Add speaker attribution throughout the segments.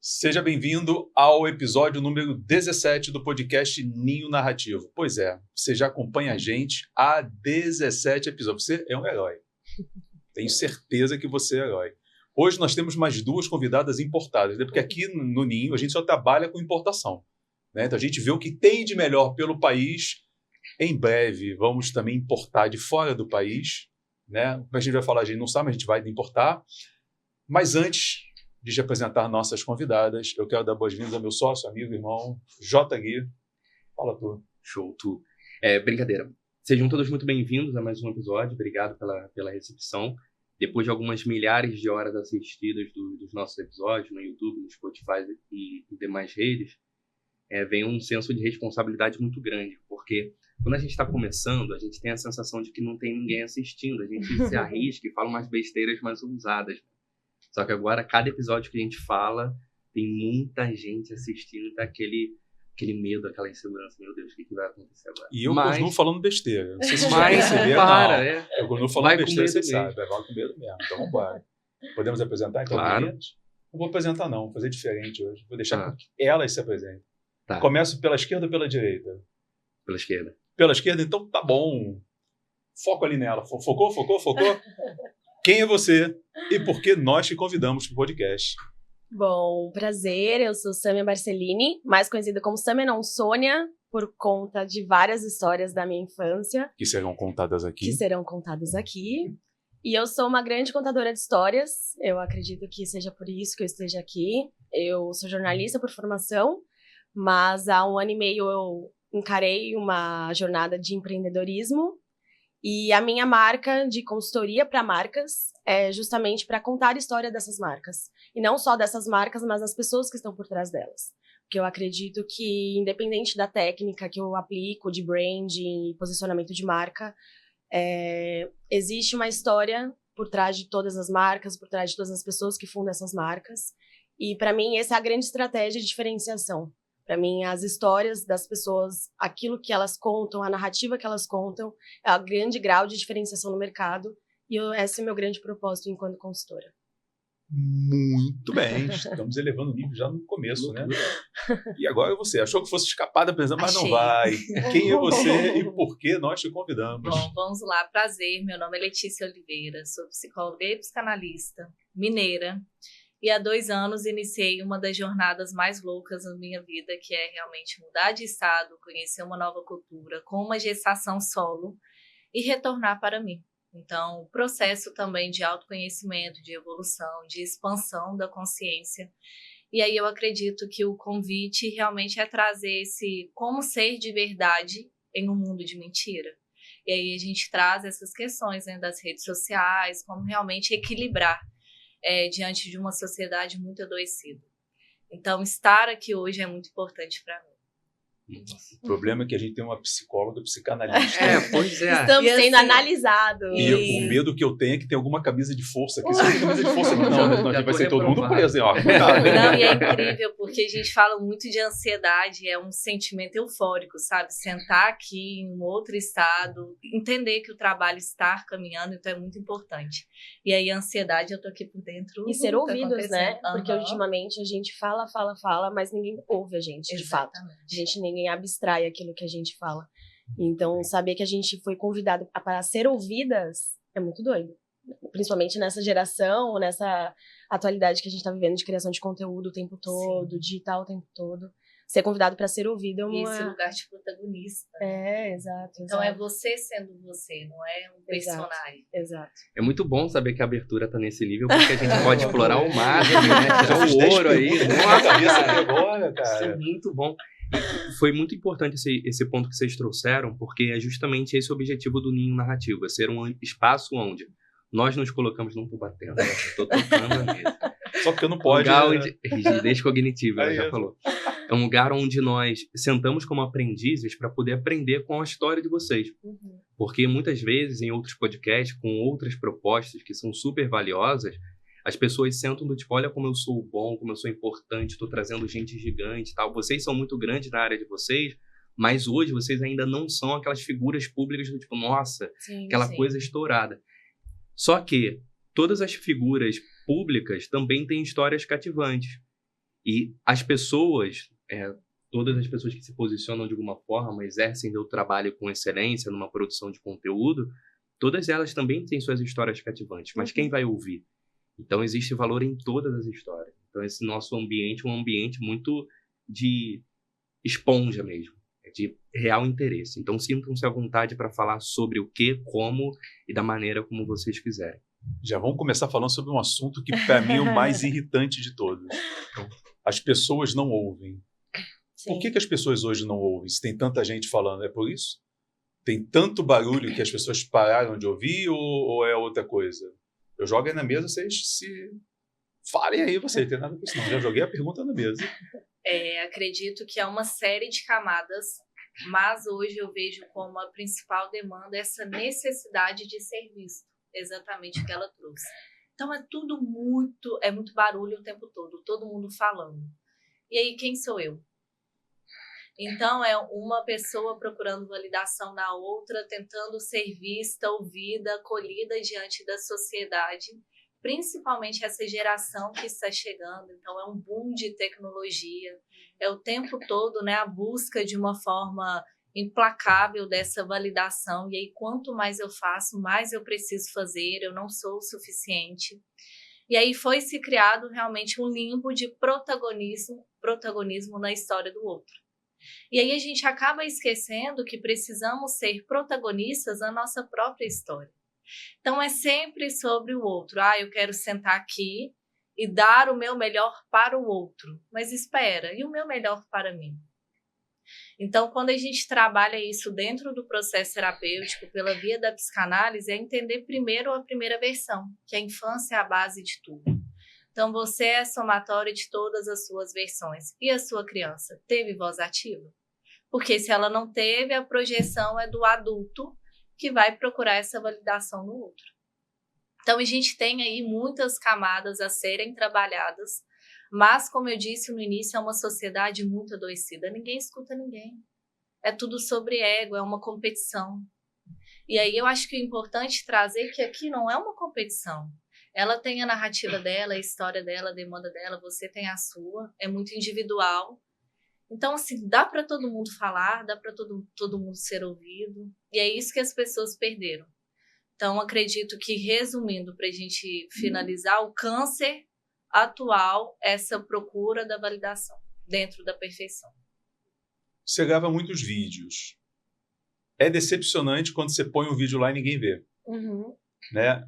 Speaker 1: Seja bem-vindo ao episódio número 17 do podcast Ninho Narrativo. Pois é, você já acompanha a gente há 17 episódios. Você é um herói. Tenho certeza que você é herói. Hoje nós temos mais duas convidadas importadas, né? Porque aqui no Ninho a gente só trabalha com importação, né? Então a gente vê o que tem de melhor pelo país. Em breve vamos também importar de fora do país, né? Como a gente vai falar, a gente não sabe, mas a gente vai importar. Mas antes de apresentar nossas convidadas, eu quero dar boas-vindas ao meu sócio, amigo, irmão, J. Gui. Fala tu.
Speaker 2: Show, tu. Brincadeira. Sejam todos muito bem-vindos a mais um episódio. Obrigado pela recepção. Depois de algumas milhares de horas assistidas dos nossos episódios no YouTube, no Spotify e demais redes, vem um senso de responsabilidade muito grande, porque quando a gente está começando, a gente tem a sensação de que não tem ninguém assistindo. A gente se arrisca e fala umas besteiras mais ousadas. Só que agora, cada episódio que a gente fala, tem muita gente assistindo, tá aquele medo, aquela insegurança. Meu Deus, o que vai acontecer agora?
Speaker 1: E eu continuo falando besteira. Não sei se
Speaker 2: já
Speaker 1: perceberam, não. Eu continuo falando
Speaker 2: vai
Speaker 1: besteira, você
Speaker 2: mesmo.
Speaker 1: sabe. Vai com medo mesmo. Então vamos embora. Podemos apresentar, então?
Speaker 2: Claro.
Speaker 1: Meninas? Não vou apresentar, não. Vou fazer diferente hoje. Vou deixar que elas se apresentem.
Speaker 2: Tá.
Speaker 1: Começo pela esquerda ou pela direita?
Speaker 2: Pela esquerda.
Speaker 1: Pela esquerda? Então tá bom. Foco ali nela. Focou? Quem é você e por que nós te convidamos para o podcast?
Speaker 3: Bom, prazer, eu sou Sâmia Barcellini, mais conhecida como Sâmia não Sônia, por conta de várias histórias da minha infância.
Speaker 1: Que serão contadas aqui.
Speaker 3: E eu sou uma grande contadora de histórias, eu acredito que seja por isso que eu esteja aqui. Eu sou jornalista por formação, mas há 1 ano e meio eu encarei uma jornada de empreendedorismo. E a minha marca de consultoria para marcas é justamente para contar a história dessas marcas. E não só dessas marcas, mas das pessoas que estão por trás delas. Porque eu acredito que, independente da técnica que eu aplico de branding e posicionamento de marca, existe uma história por trás de todas as marcas, por trás de todas as pessoas que fundam essas marcas. E, para mim, essa é a grande estratégia de diferenciação. Para mim, as histórias das pessoas, aquilo que elas contam, a narrativa que elas contam, é o grande grau de diferenciação no mercado. E esse é o meu grande propósito enquanto consultora.
Speaker 1: Muito bem. Estamos elevando o nível já no começo, né? E agora você. Achou que fosse escapar da presença, mas não vai. Quem é você e por que nós te convidamos?
Speaker 4: Bom, vamos lá. Prazer. Meu nome é Letícia Oliveira. Sou psicóloga e psicanalista, mineira. E há 2 anos iniciei uma das jornadas mais loucas na minha vida, que é realmente mudar de estado, conhecer uma nova cultura, com uma gestação solo e retornar para mim. Então, o processo também de autoconhecimento, de evolução, de expansão da consciência. E aí eu acredito que o convite realmente é trazer esse como ser de verdade em um mundo de mentira. E aí a gente traz essas questões, né, das redes sociais, como realmente equilibrar diante de uma sociedade muito adoecida. Então, estar aqui hoje é muito importante para mim.
Speaker 1: O problema é que a gente tem uma psicóloga, psicanalista.
Speaker 2: Pois é.
Speaker 3: Estamos sendo analisados.
Speaker 1: E o medo que eu tenho é que tem alguma camisa de força aqui. Se não tem camisa de força, não, a gente vai ser todo mundo preso. Ó.
Speaker 4: Não, e é incrível, porque a gente fala muito de ansiedade, é um sentimento eufórico, sabe? Sentar aqui em um outro estado, entender que o trabalho está caminhando, então é muito importante. E aí a ansiedade, eu tô aqui por dentro.
Speaker 3: E ser ouvidos, né?
Speaker 4: Uhum.
Speaker 3: Porque ultimamente a gente fala, mas ninguém ouve a gente, de fato. Ninguém abstrai aquilo que a gente fala. Então, saber que a gente foi convidado para ser ouvidas é muito doido. Principalmente nessa geração, nessa atualidade que a gente está vivendo de criação de conteúdo o tempo todo, digital o tempo todo. Ser convidado para ser ouvido é uma...
Speaker 4: Esse lugar de protagonista.
Speaker 3: Exato.
Speaker 4: Então é você sendo você, não é um personagem.
Speaker 3: Exato.
Speaker 2: É muito bom saber que a abertura tá nesse nível, porque a gente pode explorar o máximo, né? Tirar o ouro aí.
Speaker 1: Agora, cara.
Speaker 2: Isso é muito bom. Foi muito importante esse ponto que vocês trouxeram, porque é justamente esse o objetivo do Ninho Narrativo, é ser um espaço onde nós nos colocamos, não tô batendo, tô tocando a mesa.
Speaker 1: Só porque eu não pode.
Speaker 2: Rigidez cognitiva, ela já falou. É um lugar onde nós sentamos como aprendizes para poder aprender com a história de vocês.
Speaker 3: Uhum.
Speaker 2: Porque muitas vezes, em outros podcasts, com outras propostas que são super valiosas, as pessoas sentam do tipo, olha como eu sou bom, como eu sou importante, estou trazendo gente gigante e tal. Vocês são muito grandes na área de vocês, mas hoje vocês ainda não são aquelas figuras públicas do tipo, nossa, aquela coisa estourada. Só que todas as figuras públicas também têm histórias cativantes. E as pessoas, todas as pessoas que se posicionam de alguma forma, exercem o trabalho com excelência numa produção de conteúdo, todas elas também têm suas histórias cativantes. Mas quem vai ouvir? Então, existe valor em todas as histórias. Então, esse nosso ambiente é um ambiente muito de esponja mesmo, de real interesse. Então, sintam-se à vontade para falar sobre o que, como e da maneira como vocês quiserem.
Speaker 1: Já vamos começar falando sobre um assunto que, para mim, é o mais irritante de todos. As pessoas não ouvem.
Speaker 3: Sim.
Speaker 1: Por que as pessoas hoje não ouvem? Se tem tanta gente falando, é por isso? Tem tanto barulho que as pessoas pararam de ouvir ou é outra coisa? Eu jogo aí na mesa, vocês se falem aí, você tem nada com isso não. Já joguei a pergunta na mesa.
Speaker 4: Acredito que é uma série de camadas, mas hoje eu vejo como a principal demanda essa necessidade de ser visto, exatamente o que ela trouxe. Então é muito barulho o tempo todo mundo falando. E aí, quem sou eu? Então é uma pessoa procurando validação na outra, tentando ser vista, ouvida, acolhida diante da sociedade, principalmente essa geração que está chegando. Então é um boom de tecnologia, é o tempo todo, né, a busca de uma forma implacável dessa validação, e aí quanto mais eu faço, mais eu preciso fazer, eu não sou o suficiente. E aí foi se criado realmente um limbo de protagonismo na história do outro. E aí a gente acaba esquecendo que precisamos ser protagonistas da nossa própria história. Então é sempre sobre o outro. Eu quero sentar aqui e dar o meu melhor para o outro. Mas espera, e o meu melhor para mim? Então, quando a gente trabalha isso dentro do processo terapêutico, pela via da psicanálise, é entender primeiro a primeira versão, que a infância é a base de tudo. Então, você é somatório de todas as suas versões. E a sua criança teve voz ativa? Porque se ela não teve, a projeção é do adulto que vai procurar essa validação no outro. Então, a gente tem aí muitas camadas a serem trabalhadas, mas, como eu disse no início, é uma sociedade muito adoecida. Ninguém escuta ninguém. É tudo sobre ego, é uma competição. E aí eu acho que é importante trazer que aqui não é uma competição. Ela tem a narrativa dela, a história dela, a demanda dela, você tem a sua, é muito individual. Então, assim, dá para todo mundo falar, dá para todo mundo ser ouvido, e é isso que as pessoas perderam. Então, acredito que, resumindo, para a gente finalizar, o câncer atual, essa procura da validação dentro da perfeição.
Speaker 1: Você grava muitos vídeos. É decepcionante quando você põe um vídeo lá e ninguém vê. Né?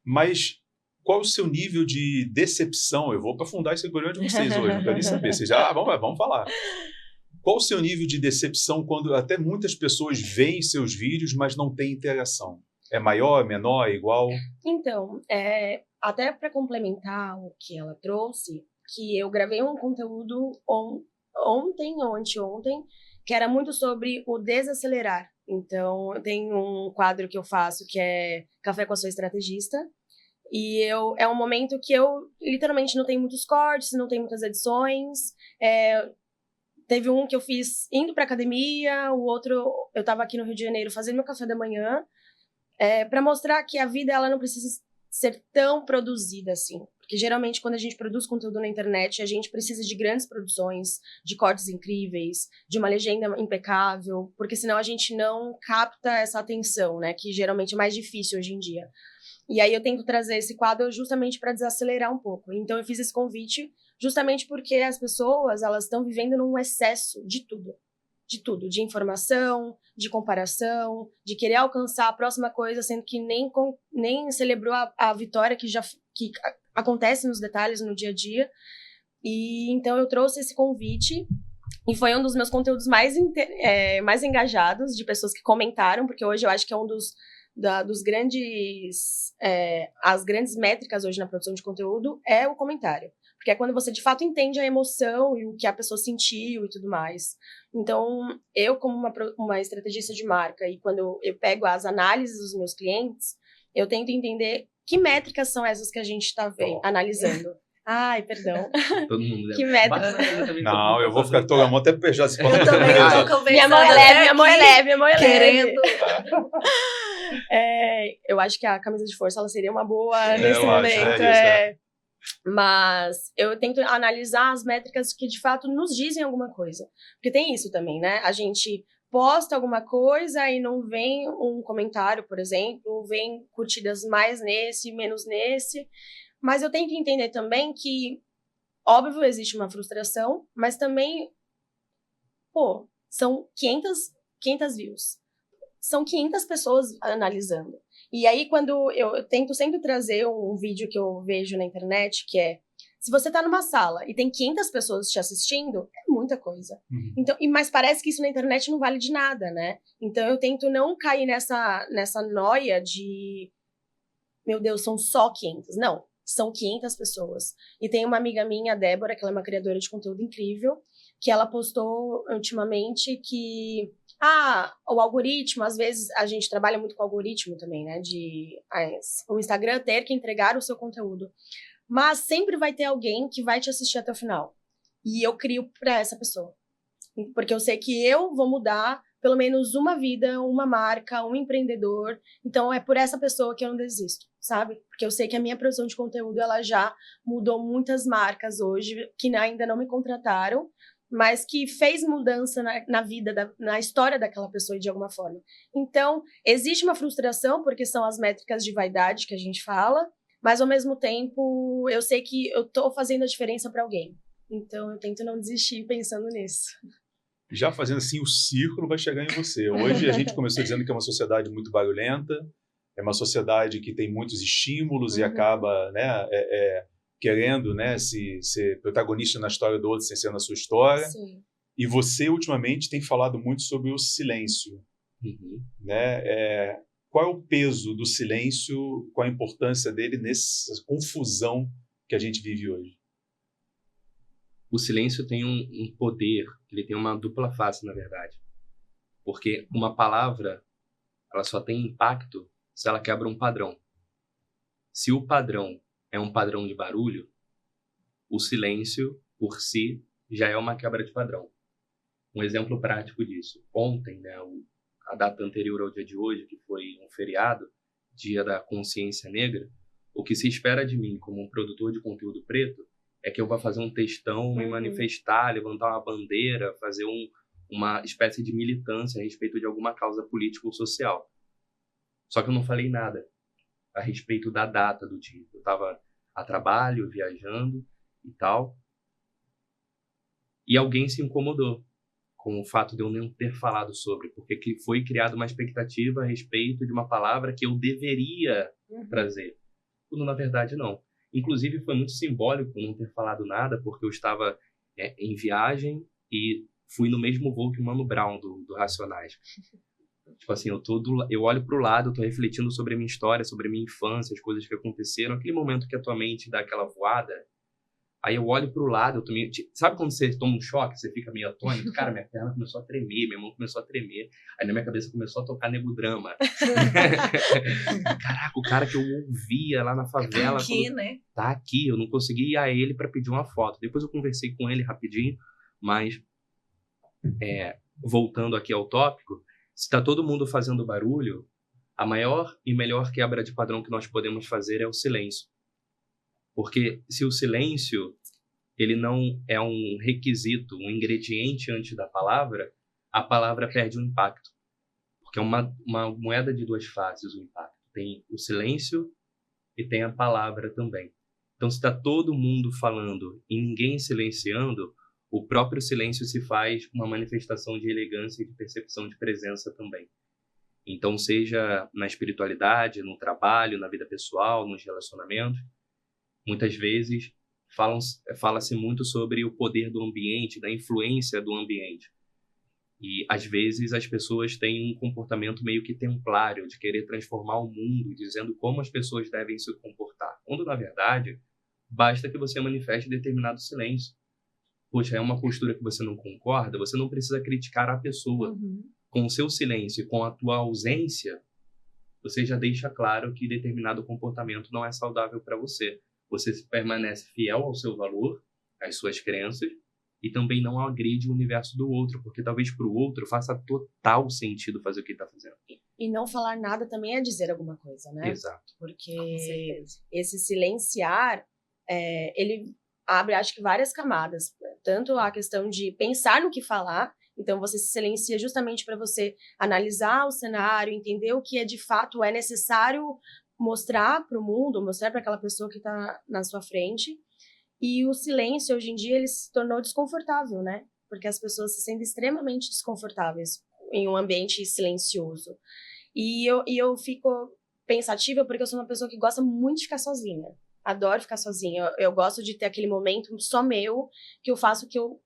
Speaker 1: Mas qual o seu nível de decepção? Eu vou aprofundar isso agora de vocês hoje, não quero nem saber. Vocês já, vamos falar. Qual o seu nível de decepção quando até muitas pessoas veem seus vídeos, mas não tem interação? É maior, menor, igual?
Speaker 3: Então, até para complementar o que ela trouxe, que eu gravei um conteúdo ontem ou anteontem, que era muito sobre o desacelerar. Então, eu tenho um quadro que eu faço que é Café com a Sua Estrategista, e é um momento que eu literalmente não tenho muitos cortes, não tenho muitas edições. Teve um que eu fiz indo para academia, o outro eu estava aqui no Rio de Janeiro fazendo meu café da manhã, para mostrar que a vida ela não precisa ser tão produzida assim. Porque geralmente quando a gente produz conteúdo na internet, a gente precisa de grandes produções, de cortes incríveis, de uma legenda impecável, porque senão a gente não capta essa atenção, né? Que geralmente é mais difícil hoje em dia. E aí eu tento trazer esse quadro justamente para desacelerar um pouco. Então eu fiz esse convite justamente porque as pessoas, elas estão vivendo num excesso de tudo. De tudo, de informação, de comparação, de querer alcançar a próxima coisa, sendo que nem celebrou a vitória que acontece nos detalhes, no dia a dia. E então eu trouxe esse convite e foi um dos meus conteúdos mais engajados, de pessoas que comentaram, porque hoje eu acho que é um dos grandes... as grandes métricas hoje na produção de conteúdo é o comentário. Porque é quando você, de fato, entende a emoção e o que a pessoa sentiu e tudo mais. Então, eu, como uma estrategista de marca, e quando eu pego as análises dos meus clientes, eu tento entender que métricas são essas que a gente está analisando. Ai, perdão.
Speaker 2: Todo mundo
Speaker 3: que métricas?
Speaker 1: Não, eu vou ficar todo a mão até já se falando.
Speaker 4: Eu também estou conversando.
Speaker 3: Minha mão é leve, minha mão é leve, minha mão é
Speaker 4: querendo.
Speaker 3: Eu acho que a camisa de força ela seria uma boa nesse
Speaker 1: eu
Speaker 3: momento.
Speaker 1: acho,
Speaker 3: Mas eu tento analisar as métricas que de fato nos dizem alguma coisa. Porque tem isso também, né? A gente posta alguma coisa e não vem um comentário, por exemplo, vem curtidas mais nesse, menos nesse. Mas eu tento entender também que, óbvio, existe uma frustração, mas também, pô, são 500 views. São 500 pessoas analisando. E aí, quando eu tento sempre trazer um vídeo que eu vejo na internet, que é, se você tá numa sala e tem 500 pessoas te assistindo, é muita coisa. Então, mas parece que isso na internet não vale de nada, né? Então, eu tento não cair nessa noia de, meu Deus, são só 500. Não, são 500 pessoas. E tem uma amiga minha, a Débora, que ela é uma criadora de conteúdo incrível, que ela postou ultimamente que o algoritmo, às vezes a gente trabalha muito com algoritmo também, né? O Instagram ter que entregar o seu conteúdo. Mas sempre vai ter alguém que vai te assistir até o final. E eu crio para essa pessoa. Porque eu sei que eu vou mudar pelo menos uma vida, uma marca, um empreendedor. Então é por essa pessoa que eu não desisto, sabe? Porque eu sei que a minha produção de conteúdo, ela já mudou muitas marcas hoje que ainda não me contrataram, mas que fez mudança na vida, na história daquela pessoa de alguma forma. Então, existe uma frustração, porque são as métricas de vaidade que a gente fala, mas, ao mesmo tempo, eu sei que eu tô fazendo a diferença para alguém. Então, eu tento não desistir pensando nisso.
Speaker 1: Já fazendo assim, o círculo vai chegar em você. Hoje, a gente começou dizendo que é uma sociedade muito barulhenta, é uma sociedade que tem muitos estímulos e acaba, né, querendo, né, ser protagonista na história do outro sem ser na sua história.
Speaker 3: Sim.
Speaker 1: E você, ultimamente, tem falado muito sobre o silêncio. Né? Qual é o peso do silêncio, qual a importância dele nessa confusão que a gente vive hoje?
Speaker 2: O silêncio tem um poder, ele tem uma dupla face, na verdade. Porque uma palavra, ela só tem impacto se ela quebra um padrão. Se o padrão é um padrão de barulho, o silêncio, por si, já é uma quebra de padrão. Um exemplo prático disso. Ontem, né, a data anterior ao dia de hoje, que foi um feriado, Dia da Consciência Negra, o que se espera de mim como um produtor de conteúdo preto é que eu vá fazer um textão, me manifestar, levantar uma bandeira, fazer uma espécie de militância a respeito de alguma causa política ou social. Só que eu não falei nada a respeito da data do dia. Eu estava a trabalho, viajando e tal. E alguém se incomodou com o fato de eu não ter falado sobre, porque que foi criada uma expectativa a respeito de uma palavra que eu deveria trazer. Quando, na verdade, não. Inclusive, foi muito simbólico não ter falado nada, porque eu estava em viagem e fui no mesmo voo que o Mano Brown, do Racionais. Tipo assim, eu olho pro lado, eu tô refletindo sobre a minha história, sobre a minha infância, as coisas que aconteceram, aquele momento que a tua mente dá aquela voada. Aí eu olho pro lado, eu tô meio... Sabe quando você toma um choque, você fica meio atônito? Cara, minha perna começou a tremer, minha mão começou a tremer. Aí na minha cabeça começou a tocar Nego Drama. Caraca, o cara que eu ouvia lá na favela...
Speaker 4: Aqui, né?
Speaker 2: Tá aqui, eu não consegui ir a ele pra pedir uma foto. Depois eu conversei com ele rapidinho, mas... voltando aqui ao tópico, se tá todo mundo fazendo barulho, a maior e melhor quebra de padrão que nós podemos fazer é o silêncio. Porque se o silêncio ele não é um requisito, um ingrediente antes da palavra, a palavra perde o impacto. Porque é uma moeda de duas faces o impacto. Tem o silêncio e tem a palavra também. Então, se está todo mundo falando e ninguém silenciando, o próprio silêncio se faz uma manifestação de elegância e de percepção de presença também. Então, seja na espiritualidade, no trabalho, na vida pessoal, nos relacionamentos, muitas vezes fala-se muito sobre o poder do ambiente, da influência do ambiente. E, às vezes, as pessoas têm um comportamento meio que templário, de querer transformar o mundo, dizendo como as pessoas devem se comportar. Quando, na verdade, basta que você manifeste determinado silêncio. Poxa, é uma postura que você não concorda, você não precisa criticar a pessoa. Com o seu silêncio, com a tua ausência, você já deixa claro que determinado comportamento não é saudável para você. Você permanece fiel ao seu valor, às suas crenças, e também não agride o universo do outro, porque talvez para o outro faça total sentido fazer o que está fazendo.
Speaker 3: E não falar nada também é dizer alguma coisa, né?
Speaker 2: Exato.
Speaker 3: Porque esse silenciar ele abre, acho que, várias camadas. Tanto a questão de pensar no que falar, então você se silencia justamente para você analisar o cenário, entender o que de fato é necessário mostrar para o mundo, mostrar para aquela pessoa que está na sua frente. E o silêncio, hoje em dia, ele se tornou desconfortável, né? Porque as pessoas se sentem extremamente desconfortáveis em um ambiente silencioso. E eu fico pensativa porque eu sou uma pessoa que gosta muito de ficar sozinha. Adoro ficar sozinha. Eu gosto de ter aquele momento só meu, que eu faço o que eu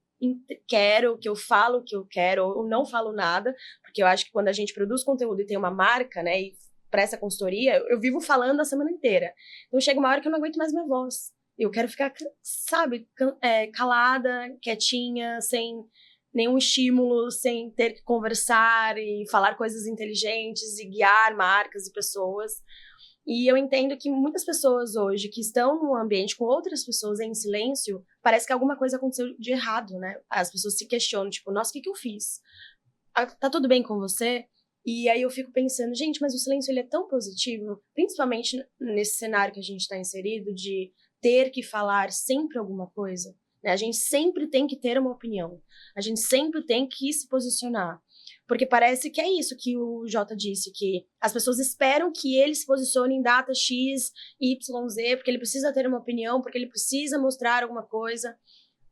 Speaker 3: quero, que eu falo o que eu quero, ou não falo nada, porque eu acho que quando a gente produz conteúdo e tem uma marca, né, e presta consultoria, eu vivo falando a semana inteira. Então chega uma hora que eu não aguento mais minha voz. Eu quero ficar, sabe, calada, quietinha, sem nenhum estímulo, sem ter que conversar e falar coisas inteligentes e guiar marcas e pessoas. E eu entendo que muitas pessoas hoje que estão num ambiente com outras pessoas em silêncio, parece que alguma coisa aconteceu de errado, né? As pessoas se questionam, tipo, nossa, o que eu fiz? Tá tudo bem com você? E aí eu fico pensando, gente, mas o silêncio ele é tão positivo, principalmente nesse cenário que a gente está inserido, de ter que falar sempre alguma coisa, né? A gente sempre tem que ter uma opinião, a gente sempre tem que se posicionar. Porque parece que é isso que o Jota disse, que as pessoas esperam que ele se posicione em data X, Y, Z, porque ele precisa ter uma opinião, porque ele precisa mostrar alguma coisa.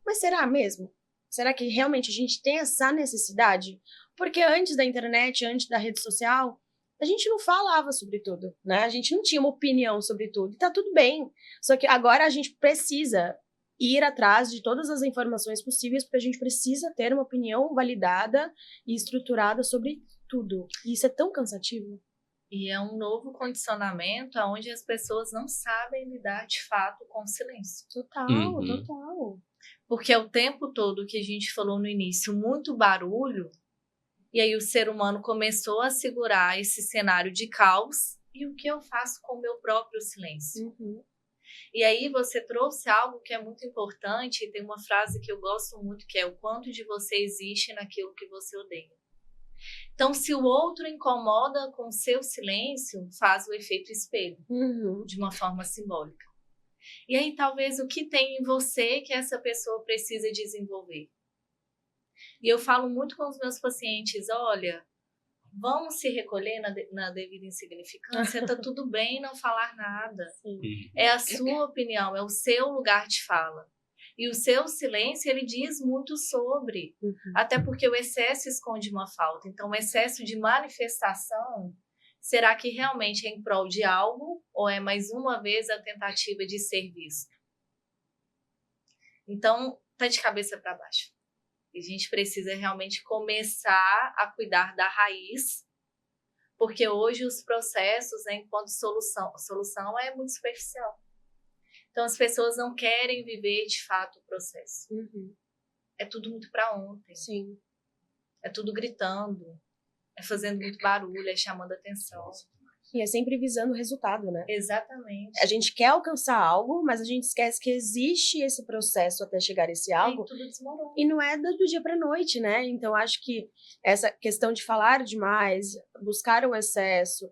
Speaker 3: Mas será mesmo? Será que realmente a gente tem essa necessidade? Porque antes da internet, antes da rede social, a gente não falava sobre tudo, né? A gente não tinha uma opinião sobre tudo. E tá tudo bem. Só que agora a gente precisa ir atrás de todas as informações possíveis, porque a gente precisa ter uma opinião validada e estruturada sobre tudo. E isso é tão cansativo.
Speaker 4: E é um novo condicionamento onde as pessoas não sabem lidar de fato com o silêncio.
Speaker 3: Total, total.
Speaker 4: Porque é o tempo todo que a gente falou no início, muito barulho, e aí o ser humano começou a segurar esse cenário de caos, e o que eu faço com o meu próprio silêncio? E aí você trouxe algo que é muito importante, e tem uma frase que eu gosto muito, que é o quanto de você existe naquilo que você odeia. Então, se o outro incomoda com o seu silêncio, faz o efeito espelho, de uma forma simbólica. E aí, talvez, o que tem em você que essa pessoa precisa desenvolver? E eu falo muito com os meus pacientes, olha, vamos se recolher na devida insignificância, tá tudo bem não falar nada.
Speaker 3: Sim.
Speaker 4: É a sua opinião, é o seu lugar de fala. E o seu silêncio, ele diz muito sobre. Até porque o excesso esconde uma falta. Então, o excesso de manifestação, será que realmente é em prol de algo? Ou é, mais uma vez, a tentativa de ser visto? Então, tá de cabeça para baixo. E a gente precisa realmente começar a cuidar da raiz, porque hoje os processos, né, enquanto solução é muito superficial. Então, as pessoas não querem viver, de fato, o processo. É tudo muito para ontem.
Speaker 3: Sim.
Speaker 4: É tudo gritando, é fazendo muito barulho, é chamando atenção.
Speaker 3: E é sempre visando o resultado, né?
Speaker 4: Exatamente.
Speaker 3: A gente quer alcançar algo, mas a gente esquece que existe esse processo até chegar a esse algo.
Speaker 4: E tudo desmorona.
Speaker 3: E não é do dia para noite, né? Então, acho que essa questão de falar demais, buscar o excesso,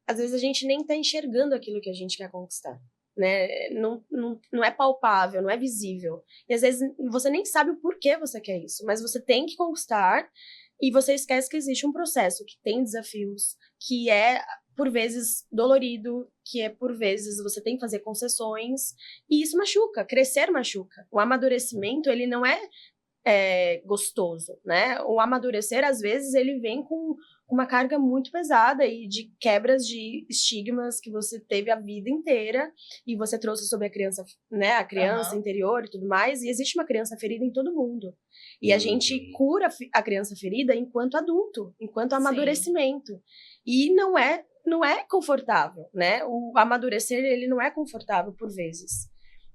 Speaker 3: às vezes a gente nem tá enxergando aquilo que a gente quer conquistar. Né? Não é palpável, não é visível. E às vezes você nem sabe o porquê você quer isso, mas você tem que conquistar e você esquece que existe um processo, que tem desafios, que é, por vezes, dolorido, que é, por vezes, você tem que fazer concessões, e isso machuca, crescer machuca. O amadurecimento, ele não é gostoso, né? O amadurecer, às vezes, ele vem com uma carga muito pesada e de quebras de estigmas que você teve a vida inteira e você trouxe sobre a criança, né, a criança interior e tudo mais, e existe uma criança ferida em todo mundo. E a gente cura a criança ferida enquanto adulto, enquanto amadurecimento. Sim. E não é confortável, né? O amadurecer, ele não é confortável por vezes.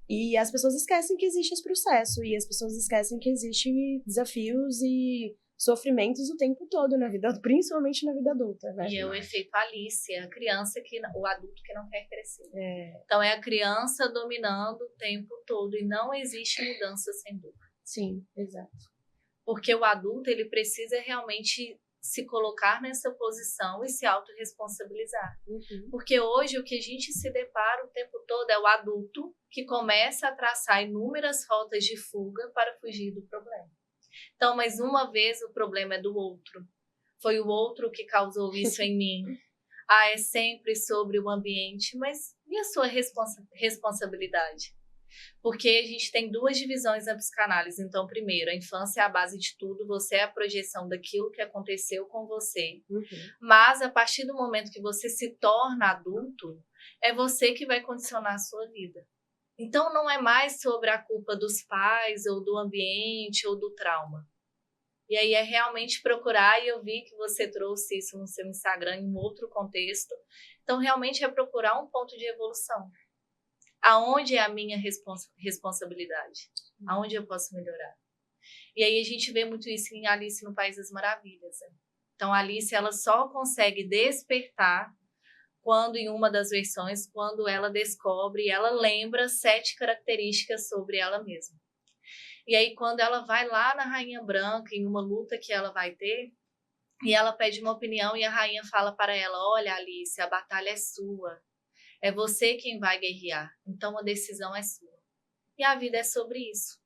Speaker 3: E as pessoas esquecem que existe esse processo, e as pessoas esquecem que existem desafios e sofrimentos o tempo todo na vida, principalmente na vida adulta, né?
Speaker 4: E é o efeito Alice, é a criança o adulto que não quer crescer. Então é a criança dominando o tempo todo e não existe mudança sem dor.
Speaker 3: Sim, exato.
Speaker 4: Porque o adulto, ele precisa realmente se colocar nessa posição e se autorresponsabilizar. Porque hoje o que a gente se depara o tempo todo é o adulto que começa a traçar inúmeras rotas de fuga para fugir do problema. Então, mais uma vez, o problema é do outro. Foi o outro que causou isso em mim. É sempre sobre o ambiente, mas e a sua responsabilidade? Porque a gente tem duas divisões na psicanálise. Então, primeiro, a infância é a base de tudo, você é a projeção daquilo que aconteceu com você. Mas, a partir do momento que você se torna adulto, é você que vai condicionar a sua vida. Então, não é mais sobre a culpa dos pais, ou do ambiente, ou do trauma. E aí é realmente procurar, e eu vi que você trouxe isso no seu Instagram em um outro contexto. Então, realmente é procurar um ponto de evolução. Aonde é a minha responsabilidade? Aonde eu posso melhorar? E aí a gente vê muito isso em Alice no País das Maravilhas. Né? Então, a Alice ela só consegue despertar quando, em uma das versões, quando ela descobre, ela lembra 7 características sobre ela mesma. E aí, quando ela vai lá na Rainha Branca, em uma luta que ela vai ter, e ela pede uma opinião, e a rainha fala para ela, olha, Alice, a batalha é sua. É você quem vai guerrear. Então, a decisão é sua. E a vida é sobre isso.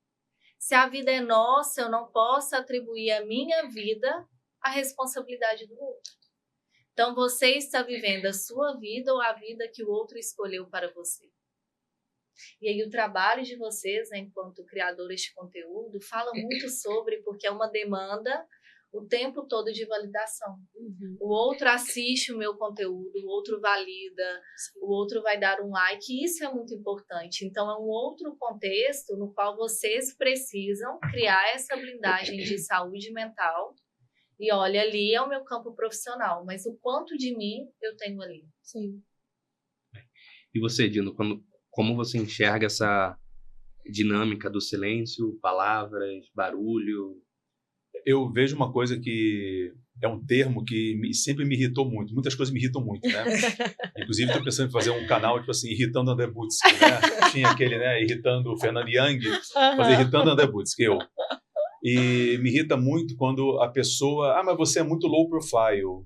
Speaker 4: Se a vida é nossa, eu não posso atribuir a minha vida à responsabilidade do outro. Então, você está vivendo a sua vida ou a vida que o outro escolheu para você. E aí o trabalho de vocês, né, enquanto criadores de conteúdo, fala muito sobre, porque é uma demanda o tempo todo de validação. O outro assiste o meu conteúdo, o outro valida, o outro vai dar um like, e isso é muito importante. Então é um outro contexto no qual vocês precisam criar essa blindagem de saúde mental. E olha, ali é o meu campo profissional, mas o quanto de mim eu tenho ali.
Speaker 3: Sim.
Speaker 2: E você, Dino, como você enxerga essa dinâmica do silêncio, palavras, barulho?
Speaker 1: Eu vejo uma coisa que é um termo que sempre me irritou muito. Muitas coisas me irritam muito, né? Inclusive, estou pensando em fazer um canal, tipo assim, irritando André Butzke, né? Tinha aquele, né? Irritando o Fernando Young, fazer irritando André Butzke, eu. E me irrita muito quando a pessoa... mas você é muito low profile.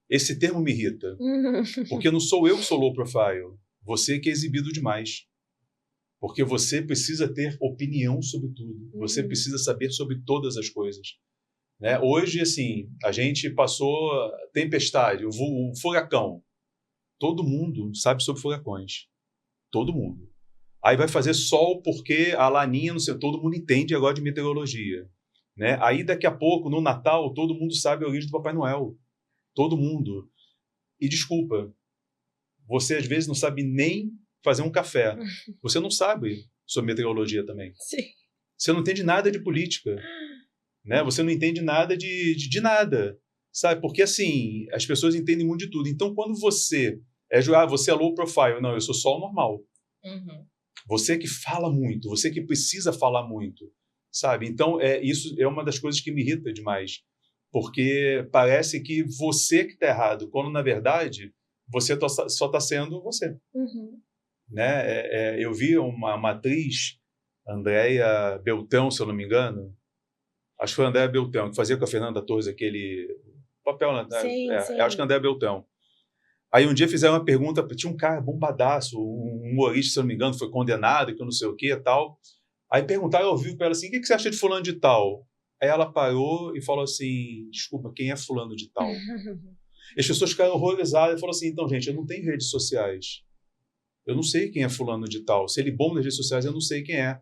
Speaker 1: Esse termo me irrita. Porque não sou eu que sou low profile. Você que é exibido demais. Porque você precisa ter opinião sobre tudo. Você precisa saber sobre todas as coisas. Né? Hoje, assim, a gente passou tempestade, o furacão. Todo mundo sabe sobre furacões. Todo mundo. Aí vai fazer sol porque a laninha, não sei, todo mundo entende agora de meteorologia. Né? Aí daqui a pouco, no Natal, todo mundo sabe a origem do Papai Noel. Todo mundo. E desculpa, você às vezes não sabe nem fazer um café. Você não sabe sobre meteorologia também.
Speaker 3: Sim.
Speaker 1: Você não entende nada de política. Né? Você não entende nada de nada. Sabe? Porque, assim, as pessoas entendem muito de tudo. Então, quando você você é low profile. Não, eu sou só o normal. Você que fala muito. Você que precisa falar muito. Sabe? Então, isso é uma das coisas que me irrita demais. Porque parece que você que está errado. Quando, na verdade, você só está sendo você. Né? Eu vi uma atriz, Andréa Beltrão, se eu não me engano, acho que foi a Andréa Beltrão, que fazia com a Fernanda Torres aquele papel, né?
Speaker 3: Sim, sim.
Speaker 1: Acho que a Andréa Beltrão. Aí um dia fizeram uma pergunta, tinha um cara bombadaço, um humorista, se eu não me engano, foi condenado, que eu não sei o que e tal. Aí perguntaram ao vivo para ela assim, o que você acha de fulano de tal? Aí ela parou e falou assim, desculpa, quem é fulano de tal? E as pessoas ficaram horrorizadas e falaram assim, então, gente, eu não tenho redes sociais. Eu não sei quem é fulano de tal. Se ele bomba nas redes sociais, eu não sei quem é.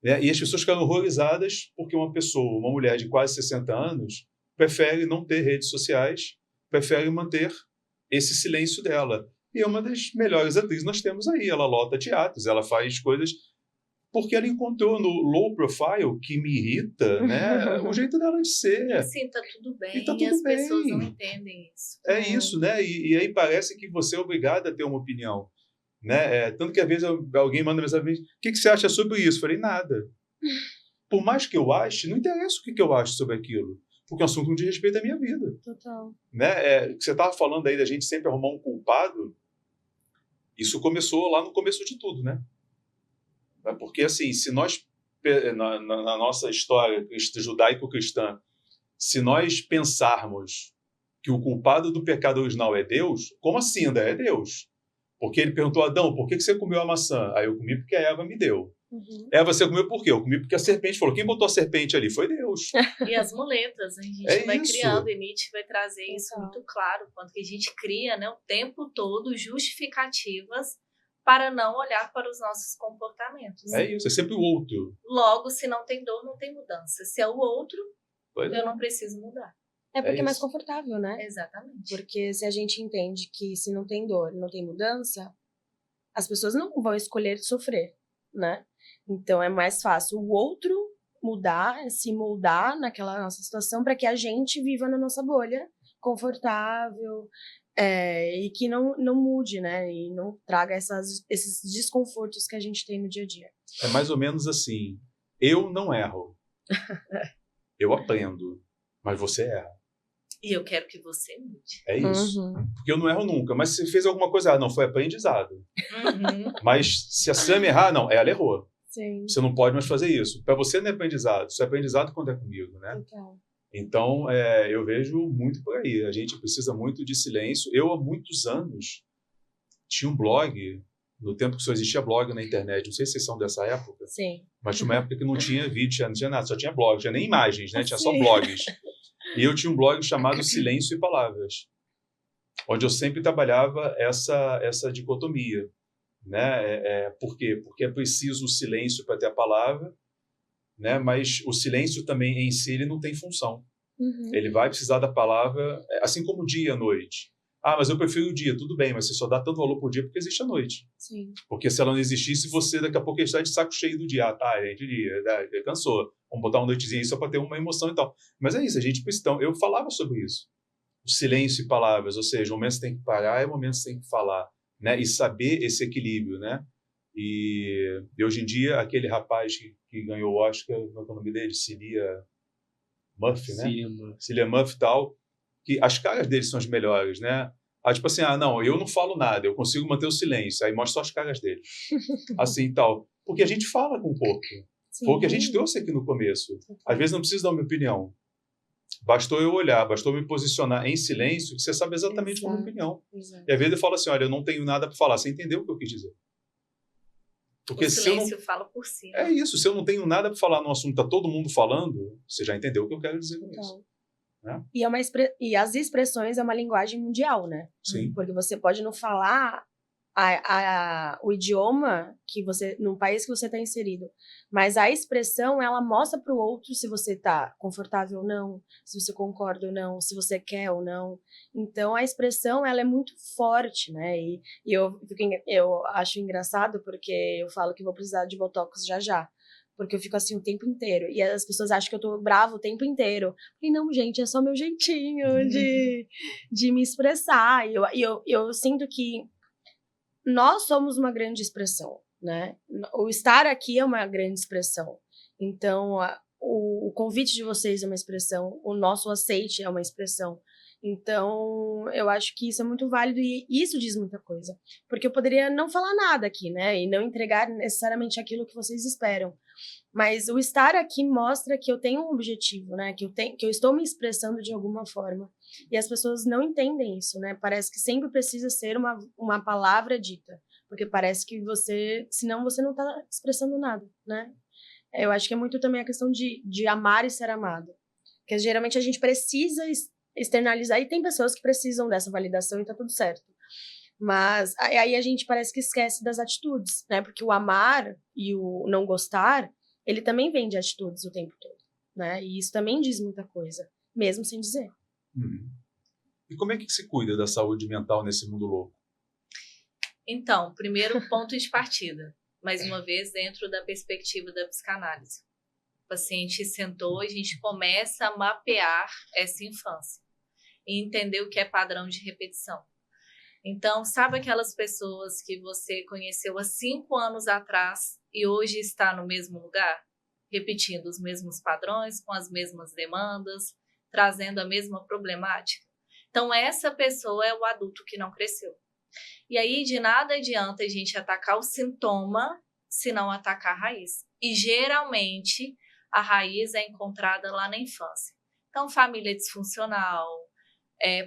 Speaker 1: Né? E as pessoas ficaram horrorizadas porque uma mulher de quase 60 anos, prefere não ter redes sociais, prefere manter esse silêncio dela. E é uma das melhores atrizes que nós temos aí. Ela lota teatros, ela faz coisas... Porque ela encontrou no low profile, que me irrita, né, o jeito dela de ser.
Speaker 4: Sim, tá tudo bem.
Speaker 1: E tá tudo
Speaker 4: as
Speaker 1: bem.
Speaker 4: Pessoas não entendem isso.
Speaker 1: É isso, né? E aí parece que você é obrigado a ter uma opinião. Né? Tanto que às vezes alguém manda mensagem, o que você acha sobre isso? Eu falei, nada. Por mais que eu ache, não interessa o que eu acho sobre aquilo. Porque é um assunto que não diz respeito à minha vida.
Speaker 3: Total.
Speaker 1: Né? Você estava falando aí da gente sempre arrumar um culpado. Isso começou lá no começo de tudo, né? Porque, assim, se nós, na nossa história judaico-cristã, se nós pensarmos que o culpado do pecado original é Deus, como assim ainda é Deus? Porque ele perguntou, Adão, por que você comeu a maçã? Aí eu comi porque a Eva me deu.
Speaker 3: Uhum.
Speaker 1: Eva, você comeu por quê? Eu comi porque a serpente falou. Quem botou a serpente ali? Foi Deus.
Speaker 4: E as muletas, a gente
Speaker 1: É
Speaker 4: vai
Speaker 1: isso.
Speaker 4: criando, e Nietzsche vai trazer isso
Speaker 3: Total.
Speaker 4: muito claro, quanto que a gente cria, né, o tempo todo justificativas para não olhar para os nossos comportamentos.
Speaker 1: É isso, é sempre o outro.
Speaker 4: Logo, se não tem dor, não tem mudança. Se é o outro,
Speaker 1: Pois é.
Speaker 4: eu não preciso mudar.
Speaker 3: É porque é mais
Speaker 1: isso.
Speaker 3: confortável, né?
Speaker 4: Exatamente.
Speaker 3: Porque se a gente entende que se não tem dor, não tem mudança, as pessoas não vão escolher sofrer, né? Então é mais fácil o outro mudar, se moldar naquela nossa situação para que a gente viva na nossa bolha, confortável, e que não mude, né? E não traga esses desconfortos que a gente tem no dia a dia.
Speaker 1: É mais ou menos assim. Eu não erro. Eu aprendo. Mas você erra.
Speaker 4: E eu quero que você mude.
Speaker 1: É isso.
Speaker 3: Uhum.
Speaker 1: Porque eu não erro nunca. Mas se fez alguma coisa errada, não, foi aprendizado.
Speaker 4: Uhum.
Speaker 1: Mas se a Sam errar, não, ela errou.
Speaker 3: Sim.
Speaker 1: Você não pode mais fazer isso. Para você não é aprendizado. Isso é aprendizado quando é comigo, né? Então, eu vejo muito por aí. A gente precisa muito de silêncio. Eu, há muitos anos, tinha um blog, no tempo que só existia blog na internet. Não sei se vocês são dessa época.
Speaker 3: Sim.
Speaker 1: Mas tinha uma época que não tinha vídeo, não tinha nada. Só tinha blog, não tinha nem imagens, né? Tinha só
Speaker 3: Sim.
Speaker 1: blogs. E eu tinha um blog chamado Silêncio e Palavras, onde eu sempre trabalhava essa dicotomia, né? Por quê? Porque é preciso o silêncio para ter a palavra, né? Mas o silêncio também em si ele não tem função.
Speaker 3: Uhum.
Speaker 1: Ele vai precisar da palavra, assim como o dia e a noite. Ah, mas eu prefiro o dia. Tudo bem, mas você só dá tanto valor pro dia porque existe a noite.
Speaker 3: Sim.
Speaker 1: Porque se ela não existisse, você daqui a pouco ia estar de saco cheio do dia. Ah, tá, de dia, cansou. Vamos botar uma noitezinha aí só para ter uma emoção e tal. Mas é isso, a gente precisa. Então, eu falava sobre isso. O silêncio e palavras, ou seja, o momento que você tem que parar e o momento que você tem que falar, né? E saber esse equilíbrio, né? E hoje em dia, aquele rapaz que ganhou o Oscar, como é o nome dele? Cillian Murphy, né? Cillian Murphy e tal, que as caras dele são as melhores, né? Tipo assim, não, eu não falo nada, eu consigo manter o silêncio. Aí mostra só as caras dele. Assim tal. Porque a gente fala com o corpo.
Speaker 3: Sim.
Speaker 1: Foi o que a gente trouxe aqui no começo. Às vezes não precisa dar uma opinião. Bastou eu olhar, bastou me posicionar em silêncio, que você sabe exatamente qual é a minha opinião.
Speaker 3: Exato.
Speaker 1: E às vezes eu falo assim, olha, eu não tenho nada para falar. Você entendeu o que eu quis dizer? Porque
Speaker 4: o
Speaker 1: se eu não...
Speaker 4: silêncio fala por si.
Speaker 1: É isso, se eu não tenho nada para falar no assunto, tá todo mundo falando, você já entendeu o que eu quero dizer com isso. Né?
Speaker 3: E as expressões é uma linguagem mundial, né?
Speaker 1: Sim.
Speaker 3: Porque você pode não falar o idioma que você no país que você está inserido, mas a expressão ela mostra para o outro se você está confortável ou não, se você concorda ou não, se você quer ou não. Então a expressão ela é muito forte, né? E eu acho engraçado porque eu falo que vou precisar de botox já. Porque eu fico assim o tempo inteiro. E as pessoas acham que eu tô brava o tempo inteiro. E não, gente, é só meu jeitinho de me expressar. E eu sinto que nós somos uma grande expressão, né? O estar aqui é uma grande expressão. Então, o convite de vocês é uma expressão. O nosso aceite é uma expressão. Então, eu acho que isso é muito válido e isso diz muita coisa. Porque eu poderia não falar nada aqui, né? E não entregar necessariamente aquilo que vocês esperam. Mas o estar aqui mostra que eu tenho um objetivo, né? Que eu estou me expressando de alguma forma. E as pessoas não entendem isso, né? Parece que sempre precisa ser uma palavra dita. Porque parece que senão você não está expressando nada, né? Eu acho que é muito também a questão de amar e ser amado. Porque geralmente a gente precisa externalizar, e tem pessoas que precisam dessa validação e tá tudo certo. Mas aí a gente parece que esquece das atitudes, né? Porque o amar e o não gostar, ele também vem de atitudes o tempo todo, né? E isso também diz muita coisa, mesmo sem dizer.
Speaker 1: E como é que se cuida da saúde mental nesse mundo louco?
Speaker 4: Então, primeiro ponto de partida, mais uma vez dentro da perspectiva da psicanálise. O paciente sentou e a gente começa a mapear essa infância e entender o que é padrão de repetição. Então, sabe aquelas pessoas que você conheceu há 5 anos atrás e hoje está no mesmo lugar? Repetindo os mesmos padrões, com as mesmas demandas, trazendo a mesma problemática? Então, essa pessoa é o adulto que não cresceu. E aí, de nada adianta a gente atacar o sintoma se não atacar a raiz. E, geralmente, a raiz é encontrada lá na infância. Então, família disfuncional,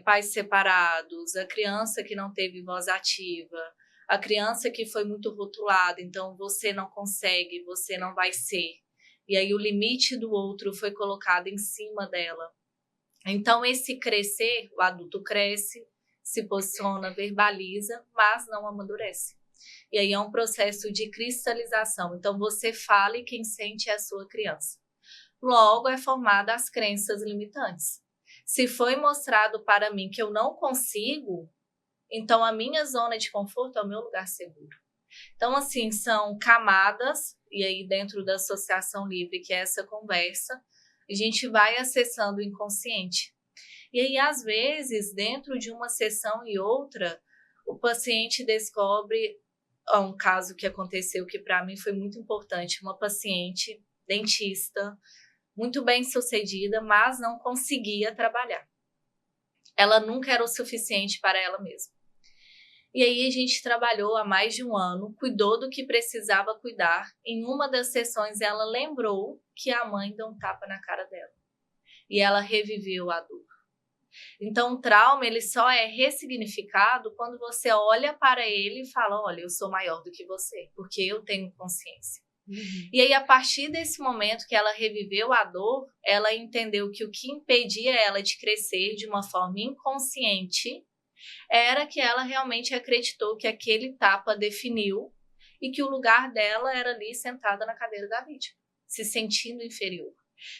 Speaker 4: pais separados, a criança que não teve voz ativa, A criança que foi muito rotulada, então você não consegue, você não vai ser. E aí o limite do outro foi colocado em cima dela. Então esse crescer, o adulto cresce, se posiciona, verbaliza, mas não amadurece. E aí é um processo de cristalização. Então você fala e quem sente é a sua criança. Logo é formada as crenças limitantes. Se foi mostrado para mim que eu não consigo, então a minha zona de conforto é o meu lugar seguro. Então, assim, são camadas, e aí dentro da associação livre, que é essa conversa, a gente vai acessando o inconsciente. E aí, às vezes, dentro de uma sessão e outra, o paciente descobre um caso que aconteceu que para mim foi muito importante, uma paciente dentista, muito bem sucedida, mas não conseguia trabalhar. Ela nunca era o suficiente para ela mesma. E aí a gente trabalhou há mais de um ano, cuidou do que precisava cuidar. Em uma das sessões ela lembrou que a mãe deu um tapa na cara dela. E ela reviveu a dor. Então o trauma ele só é ressignificado quando você olha para ele e fala, olha, eu sou maior do que você, porque eu tenho consciência. E aí, a partir desse momento que ela reviveu a dor, ela entendeu que o que impedia ela de crescer de uma forma inconsciente era que ela realmente acreditou que aquele tapa definiu e que o lugar dela era ali sentada na cadeira da vítima, se sentindo inferior.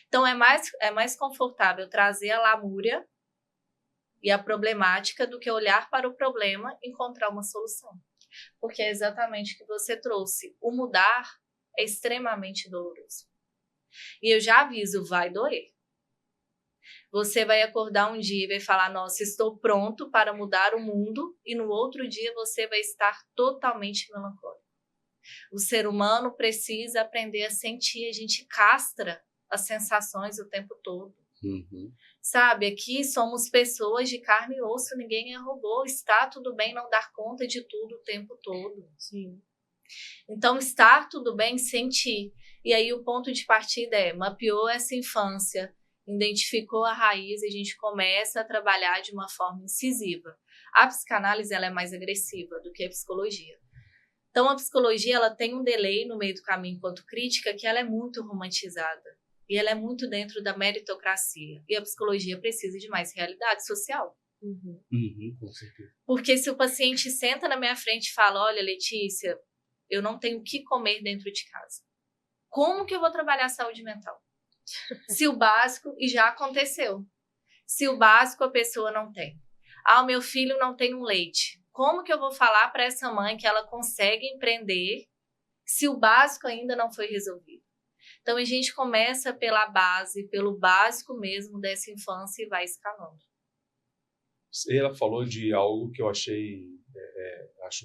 Speaker 4: Então, é mais confortável trazer a lamúria e a problemática do que olhar para o problema e encontrar uma solução. Porque é exatamente o que você trouxe. O mudar é extremamente doloroso. E eu já aviso, vai doer. Você vai acordar um dia e vai falar, nossa, estou pronto para mudar o mundo, e no outro dia você vai estar totalmente melancólico. O ser humano precisa aprender a sentir, a gente castra as sensações o tempo todo. Sabe, aqui somos pessoas de carne e osso, ninguém é robô, está tudo bem não dar conta de tudo o tempo todo.
Speaker 3: Sim.
Speaker 4: Então, estar tudo bem, sentir. E aí o ponto de partida é, mapeou essa infância, identificou a raiz e a gente começa a trabalhar de uma forma incisiva. A psicanálise ela é mais agressiva do que a psicologia. Então, a psicologia ela tem um delay no meio do caminho enquanto crítica que ela é muito romantizada. E ela é muito dentro da meritocracia. E a psicologia precisa de mais realidade social.
Speaker 2: Com certeza.
Speaker 4: Porque se o paciente senta na minha frente e fala, olha, Letícia, eu não tenho o que comer dentro de casa. Como que eu vou trabalhar a saúde mental? Se o básico, e já aconteceu, se o básico a pessoa não tem. Ah, o meu filho não tem um leite. Como que eu vou falar para essa mãe que ela consegue empreender se o básico ainda não foi resolvido? Então, a gente começa pela base, pelo básico mesmo dessa infância e vai escalando.
Speaker 1: Ela falou de algo que eu acho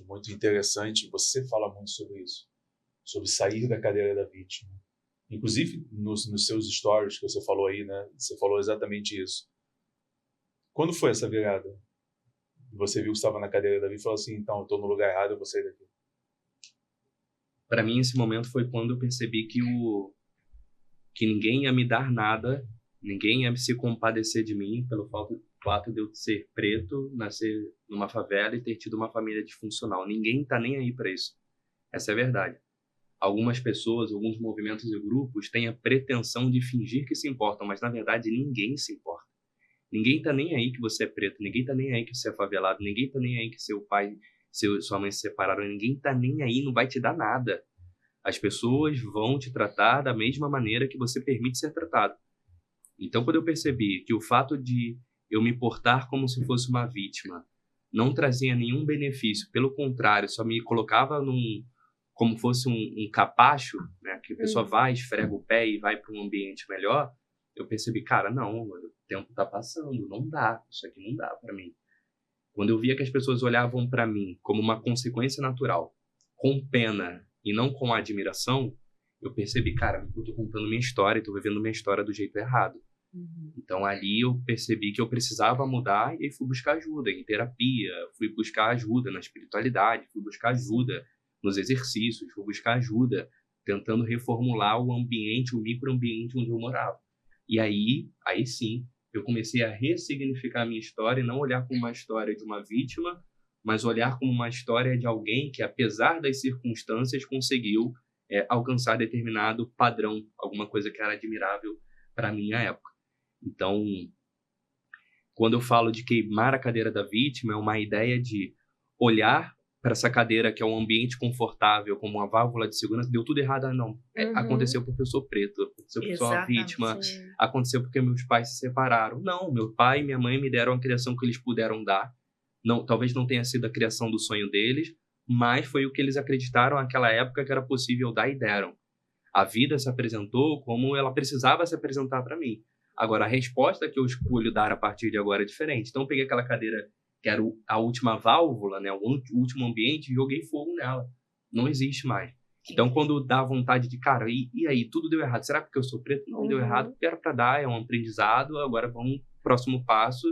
Speaker 1: muito interessante. Você fala muito sobre isso, sobre sair da cadeira da vítima. Inclusive, nos seus stories que você falou aí, né? Você falou exatamente isso. Quando foi essa virada? Você viu que estava na cadeira da vítima e falou assim, então, eu estou no lugar errado, eu vou sair daqui.
Speaker 2: Para mim, esse momento foi quando eu percebi que ninguém ia me dar nada, ninguém ia se compadecer de mim pelo fato de eu ser preto, nascer numa favela e ter tido uma família disfuncional. Ninguém tá nem aí para isso. Essa é a verdade. Algumas pessoas, alguns movimentos e grupos têm a pretensão de fingir que se importam, mas na verdade ninguém se importa. Ninguém tá nem aí que você é preto, ninguém tá nem aí que você é favelado, ninguém tá nem aí que seu pai, sua mãe se separaram, ninguém tá nem aí, não vai te dar nada. As pessoas vão te tratar da mesma maneira que você permite ser tratado. Então, quando eu percebi que o fato de eu me portar como se fosse uma vítima não trazia nenhum benefício, pelo contrário, só me colocava como fosse um capacho, né, que a pessoa vai, esfrega o pé e vai para um ambiente melhor, eu percebi, cara, não, o tempo está passando, não dá, isso aqui não dá para mim. Quando eu via que as pessoas olhavam para mim como uma consequência natural, com pena e não com admiração, eu percebi, cara, eu tô contando minha história, tô vivendo minha história do jeito errado. Então ali eu percebi que eu precisava mudar e aí fui buscar ajuda em terapia, fui buscar ajuda na espiritualidade, fui buscar ajuda nos exercícios, fui buscar ajuda tentando reformular o ambiente, o microambiente onde eu morava. E aí sim, eu comecei a ressignificar a minha história e não olhar como uma história de uma vítima, mas olhar como uma história de alguém que, apesar das circunstâncias, conseguiu alcançar determinado padrão, alguma coisa que era admirável para a minha época. Então, quando eu falo de queimar a cadeira da vítima, é uma ideia de olhar para essa cadeira, que é um ambiente confortável, como uma válvula de segurança. Deu tudo errado? Não. Aconteceu porque eu sou preto, aconteceu porque eu sou uma vítima, aconteceu porque meus pais se separaram. Não, meu pai e minha mãe me deram a criação que eles puderam dar. Não, talvez não tenha sido a criação do sonho deles, mas foi o que eles acreditaram naquela época que era possível dar e deram. A vida se apresentou como ela precisava se apresentar para mim. Agora, a resposta que eu escolho dar a partir de agora é diferente. Então, eu peguei aquela cadeira que era a última válvula, né, o último ambiente, e joguei fogo nela. Não existe mais. Então, quando dá vontade de, cara, e aí, tudo deu errado. Será porque eu sou preto? Não deu errado, porque era para dar, é um aprendizado. Agora, vamos, próximo passo,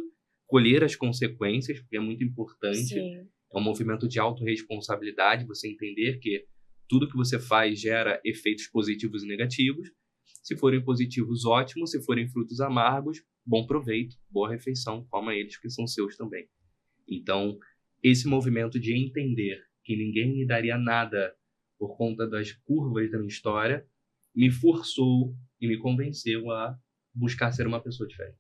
Speaker 2: colher as consequências, porque é muito importante.
Speaker 3: Sim.
Speaker 2: É um movimento de autorresponsabilidade, você entender que tudo que você faz gera efeitos positivos e negativos. Se forem positivos, ótimo. Se forem frutos amargos, bom proveito, boa refeição, coma eles, que são seus também. Então, esse movimento de entender que ninguém me daria nada por conta das curvas da minha história, me forçou e me convenceu a buscar ser uma pessoa diferente.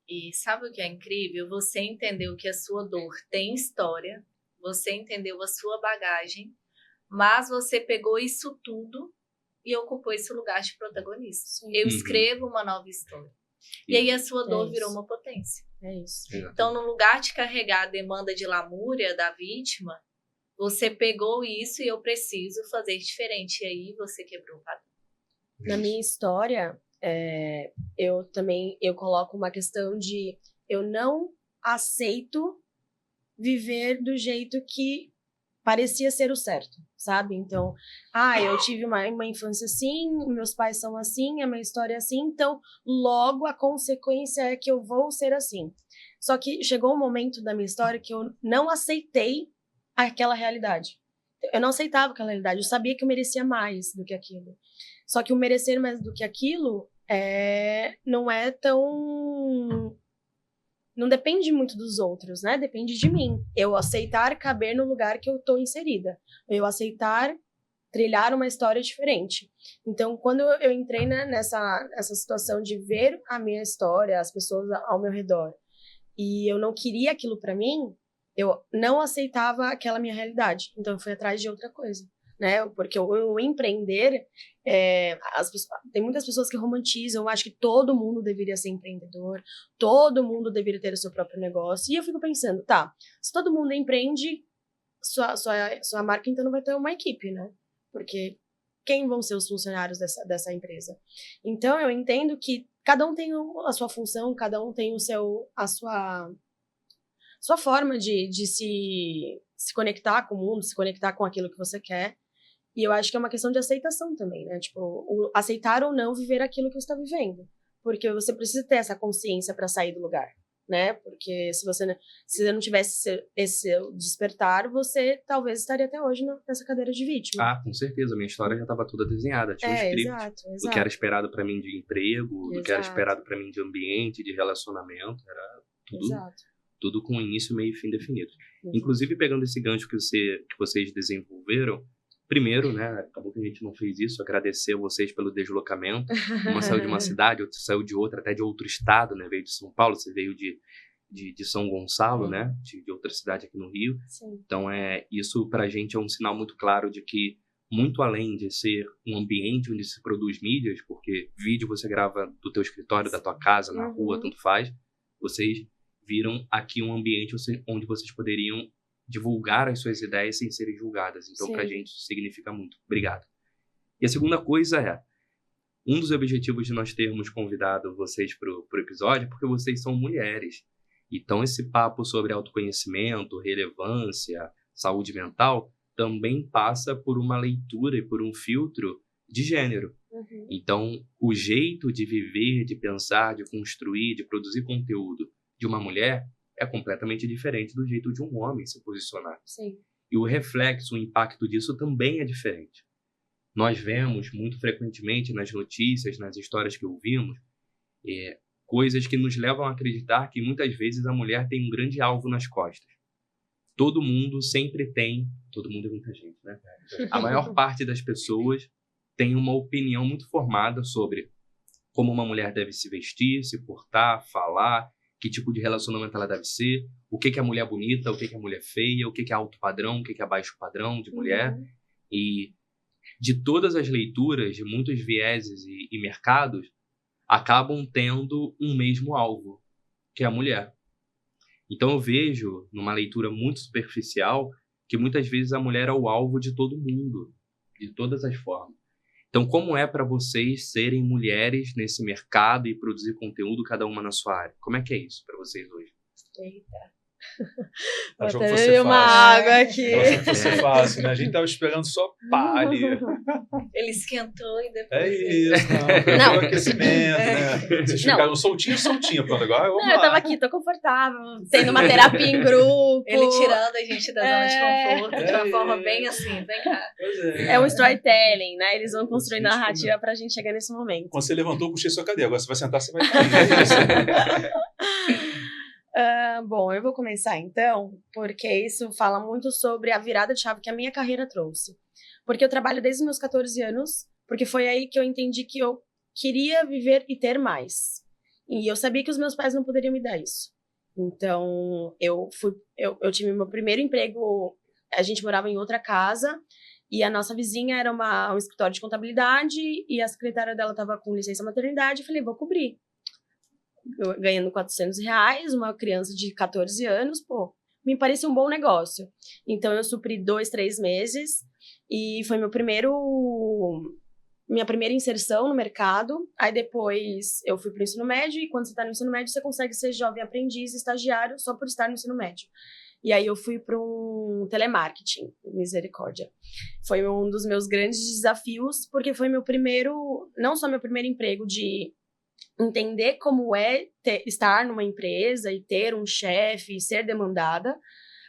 Speaker 4: E sabe o que é incrível? Você entendeu que a sua dor tem história, você entendeu a sua bagagem, mas você pegou isso tudo e ocupou esse lugar de protagonista. Sim. Eu escrevo uma nova história. E aí a sua dor virou uma potência.
Speaker 3: É isso.
Speaker 4: Então, no lugar de carregar a demanda de lamúria da vítima, você pegou isso e eu preciso fazer diferente. E aí você quebrou o padrão.
Speaker 3: Na minha história, eu coloco uma questão de eu não aceito viver do jeito que parecia ser o certo, sabe? Então, eu tive uma infância assim, meus pais são assim, a minha história é assim, então logo a consequência é que eu vou ser assim. Só que chegou um momento da minha história que eu não aceitei aquela realidade. Eu não aceitava aquela realidade, eu sabia que eu merecia mais do que aquilo. Só que o merecer mais do que aquilo não é tão... Não depende muito dos outros, né? Depende de mim. Eu aceitar caber no lugar que eu tô inserida. Eu aceitar trilhar uma história diferente. Então, quando eu entrei nessa situação de ver a minha história, as pessoas ao meu redor, e eu não queria aquilo para mim, eu não aceitava aquela minha realidade. Então, eu fui atrás de outra coisa, né? Porque o empreender, tem muitas pessoas que romantizam, eu acho que todo mundo deveria ser empreendedor, todo mundo deveria ter o seu próprio negócio. E eu fico pensando, se todo mundo empreende, sua marca então não vai ter uma equipe, né? Porque quem vão ser os funcionários dessa empresa? Então, eu entendo que cada um tem a sua função, cada um tem a sua forma de se conectar com o mundo, se conectar com aquilo que você quer. E eu acho que é uma questão de aceitação também, né? Tipo, aceitar ou não viver aquilo que você está vivendo. Porque você precisa ter essa consciência para sair do lugar, né? Porque se você não tivesse esse despertar, você talvez estaria até hoje nessa cadeira de vítima.
Speaker 2: Com certeza. Minha história já estava toda desenhada. Tinha um script
Speaker 3: exato.
Speaker 2: do que era esperado para mim de emprego, do que era esperado para mim de ambiente, de relacionamento. Era tudo com início, meio e fim definidos. Inclusive, pegando esse gancho que vocês desenvolveram, primeiro, né, acabou que a gente não fez isso, agradecer a vocês pelo deslocamento. Uma saiu de uma cidade, outra saiu de outra, até de outro estado, né, veio de São Paulo, você veio de São Gonçalo, né, de outra cidade aqui no Rio.
Speaker 3: Sim.
Speaker 2: Então, isso pra gente é um sinal muito claro de que, muito além de ser um ambiente onde se produz mídias, porque vídeo você grava do teu escritório, da tua casa, na rua, tanto faz, vocês viram aqui um ambiente onde vocês poderiam divulgar as suas ideias sem serem julgadas. Então, pra gente, isso significa muito. Obrigado. E a segunda coisa um dos objetivos de nós termos convidado vocês pro episódio é porque vocês são mulheres. Então, esse papo sobre autoconhecimento, relevância, saúde mental, também passa por uma leitura e por um filtro de gênero. Então, o jeito de viver, de pensar, de construir, de produzir conteúdo de uma mulher é completamente diferente do jeito de um homem se posicionar.
Speaker 3: Sim.
Speaker 2: E o reflexo, o impacto disso também é diferente. Nós vemos muito frequentemente nas notícias, nas histórias que ouvimos, coisas que nos levam a acreditar que muitas vezes a mulher tem um grande alvo nas costas. todo mundo sempre tem... Todo mundo é muita gente, né? A maior parte das pessoas tem uma opinião muito formada sobre como uma mulher deve se vestir, se portar, falar, que tipo de relacionamento ela deve ser, o que é mulher bonita, o que é mulher feia, o que é alto padrão, o que é baixo padrão de mulher. E de todas as leituras, de muitos vieses e mercados, acabam tendo um mesmo alvo, que é a mulher. Então eu vejo, numa leitura muito superficial, que muitas vezes a mulher é o alvo de todo mundo, de todas as formas. Então, como é para vocês serem mulheres nesse mercado e produzir conteúdo, cada uma na sua área? Como é que é isso para vocês hoje?
Speaker 3: Eita.
Speaker 1: Achou
Speaker 3: Vou
Speaker 1: que
Speaker 3: até
Speaker 1: fosse
Speaker 3: beber uma
Speaker 1: fácil.
Speaker 3: água aqui.
Speaker 1: Achou que fosse fácil, né? A gente tava esperando só pá ali.
Speaker 4: Ele esquentou e depois...
Speaker 1: É isso, não.
Speaker 3: Não.
Speaker 1: O aquecimento, né? Vocês
Speaker 3: Não.
Speaker 1: ficaram soltinho, pronto, agora vamos
Speaker 3: Não, eu
Speaker 1: lá.
Speaker 3: tava aqui, tô confortável, tendo uma terapia em grupo.
Speaker 4: Ele tirando a gente da zona de conforto de uma
Speaker 1: É.
Speaker 4: forma bem assim, vem cá.
Speaker 1: Pois
Speaker 3: É um storytelling, né? Eles vão construir narrativa pra gente chegar nesse momento.
Speaker 1: Quando você levantou, eu puxei sua cadeira. Agora você vai sentar, você vai cair. É isso.
Speaker 3: Bom, eu vou começar então, porque isso fala muito sobre a virada de chave que a minha carreira trouxe. Porque eu trabalho desde os meus 14 anos, porque foi aí que eu entendi que eu queria viver e ter mais. E eu sabia que os meus pais não poderiam me dar isso. Então, eu tive meu primeiro emprego, a gente morava em outra casa, e a nossa vizinha era um escritório de contabilidade, e a secretária dela estava com licença maternidade, eu falei, vou cobrir. Ganhando R$400, uma criança de 14 anos, pô, me parecia um bom negócio. Então, eu supri 2-3 meses, e foi minha primeira inserção no mercado. Aí depois eu fui pro ensino médio, e quando você tá no ensino médio, você consegue ser jovem aprendiz, estagiário, só por estar no ensino médio. E aí eu fui para um telemarketing, misericórdia. Foi um dos meus grandes desafios, porque foi não só meu primeiro emprego de entender como é estar numa empresa e ter um chefe e ser demandada,